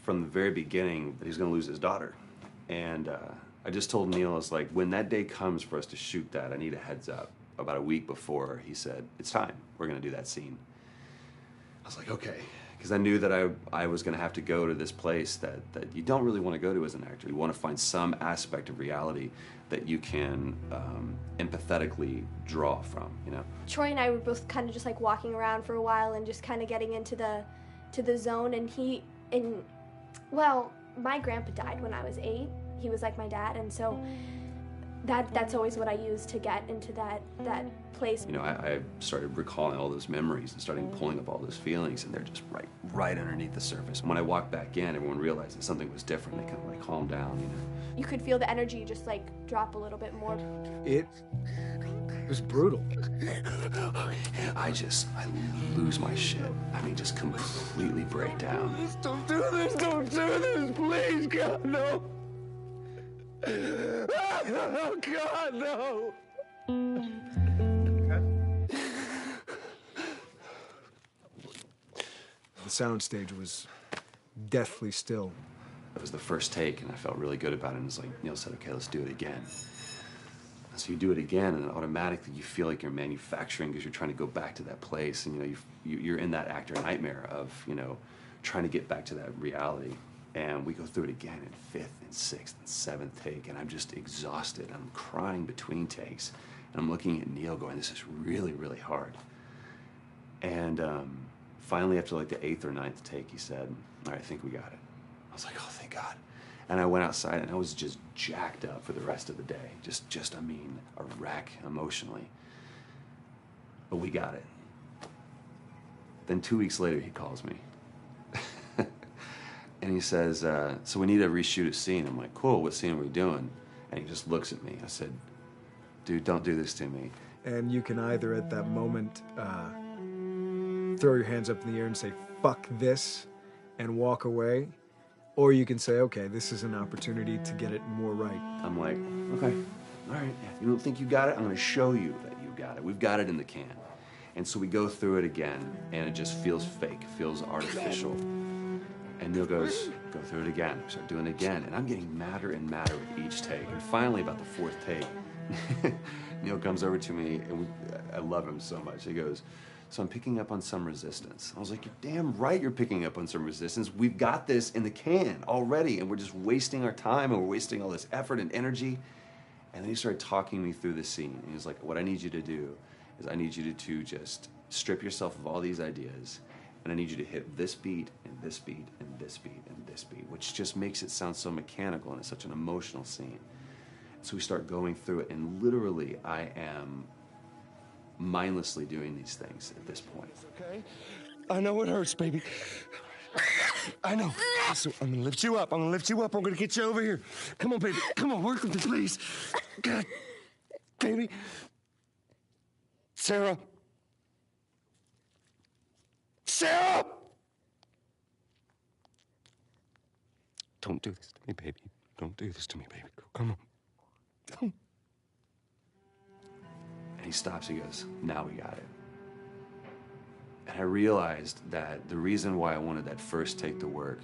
from the very beginning that he was going to lose his daughter, and I just told Neil, I was like, when that day comes for us to shoot that, I need a heads up. About a week before, he said, it's time. We're going to do that scene. I was like, okay. Because I knew that I was going to have to go to this place that you don't really want to go to as an actor. You want to find some aspect of reality that you can empathetically draw from, Troy and I were both kind of just like walking around for a while and just kind of getting into the zone. And well, my grandpa died when I was 8. He was like my dad, and so that's always what I use to get into that place. I started recalling all those memories and starting pulling up all those feelings, and they're just right underneath the surface. When I walked back in, everyone realized that something was different. They kind of calmed down, You could feel the energy just drop a little bit more. It was brutal. I lose my shit. I mean, just completely break down. Don't do this, please, God, no. Oh, God, no! The soundstage was deathly still. It was the first take, and I felt really good about it. And it's like Neil said, okay, let's do it again. So you do it again, and automatically you feel like you're manufacturing because you're trying to go back to that place, and you know you're in that actor nightmare of trying to get back to that reality. And we go through it again in 5th and 6th and 7th take, and I'm just exhausted. I'm crying between takes, and I'm looking at Neil going, "This is really, really hard." And finally, after like the 8th or 9th take, he said, "All right, I think we got it." I was like, "Oh, thank God." And I went outside, and I was just jacked up for the rest of the day. I mean, a wreck emotionally. But we got it. Then 2 weeks later, he calls me. And he says, so we need to reshoot a scene. I'm like, cool, what scene are we doing? And he just looks at me. I said, dude, don't do this to me. And you can either at that moment throw your hands up in the air and say, fuck this, and walk away. Or you can say, okay, this is an opportunity to get it more right. I'm like, okay, all right. If you don't think you got it, I'm going to show you that you got it. We've got it in the can. And so we go through it again, and it just feels fake, feels artificial. And Neil goes, go through it again. We start doing it again. And I'm getting madder and madder with each take. And finally, about the 4th take, Neil comes over to me, and I love him so much. He goes, so I'm picking up on some resistance. I was like, you're damn right you're picking up on some resistance. We've got this in the can already, and we're just wasting our time, and we're wasting all this effort and energy. And then he started talking me through the scene. And he was like, what I need you to do is I need you to just strip yourself of all these ideas, and I need you to hit this beat, and this beat, and this beat, and this beat, which just makes it sound so mechanical, and it's such an emotional scene. So we start going through it, and literally I am mindlessly doing these things at this point. Okay? I know it hurts, baby. I know. So I'm gonna lift you up. I'm gonna lift you up. I'm gonna get you over here. Come on, baby. Come on, work with me, please. God, baby. Sarah. Sarah! Don't do this to me, baby. Don't do this to me, baby. Come on. And he stops, he goes, now we got it. And I realized that the reason why I wanted that first take to work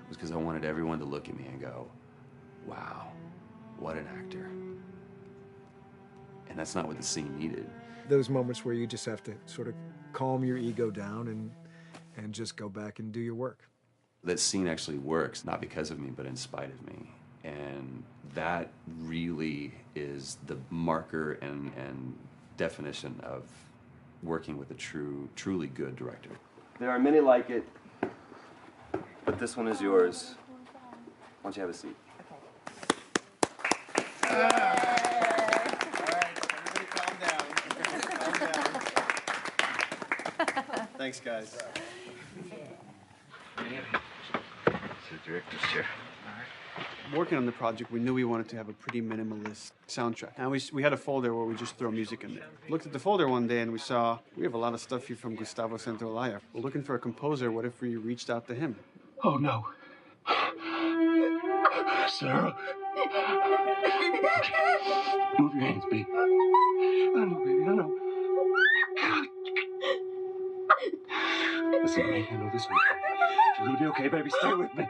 was because I wanted everyone to look at me and go, wow, what an actor. And that's not what the scene needed. Those moments where you just have to sort of calm your ego down and just go back and do your work. That scene actually works, not because of me, but in spite of me. And that really is the marker and definition of working with a truly good director. There are many like it, but this one is yours. Why don't you have a seat? Thanks, guys. The director's chair. Working on the project, we knew we wanted to have a pretty minimalist soundtrack. And we had a folder where we just throw music in there. Looked at the folder one day and we saw, we have a lot of stuff here from Gustavo Santaolalla. We're looking for a composer. What if we reached out to him? Oh, no. Sarah. Move your hands, baby. I know, baby, I know. Listen to me, I know this one. You're gonna be okay, baby. Stay with me.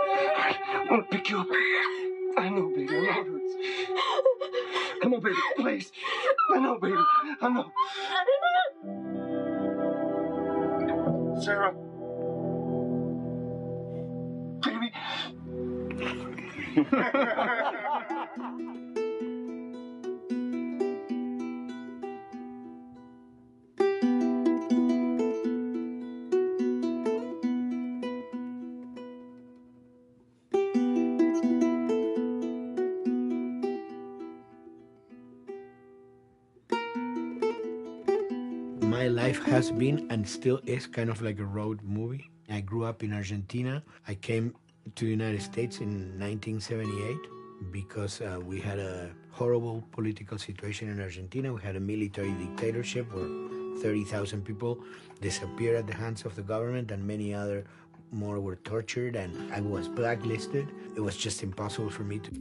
I want to pick you up. I know, baby. I know it hurts. Come on, baby. Please. I know, baby. I know. Sarah. Baby. My life has been and still is kind of like a road movie. I grew up in Argentina. I came to the United States in 1978 because we had a horrible political situation in Argentina. We had a military dictatorship where 30,000 people disappeared at the hands of the government and many other more were tortured, and I was blacklisted. It was just impossible for me to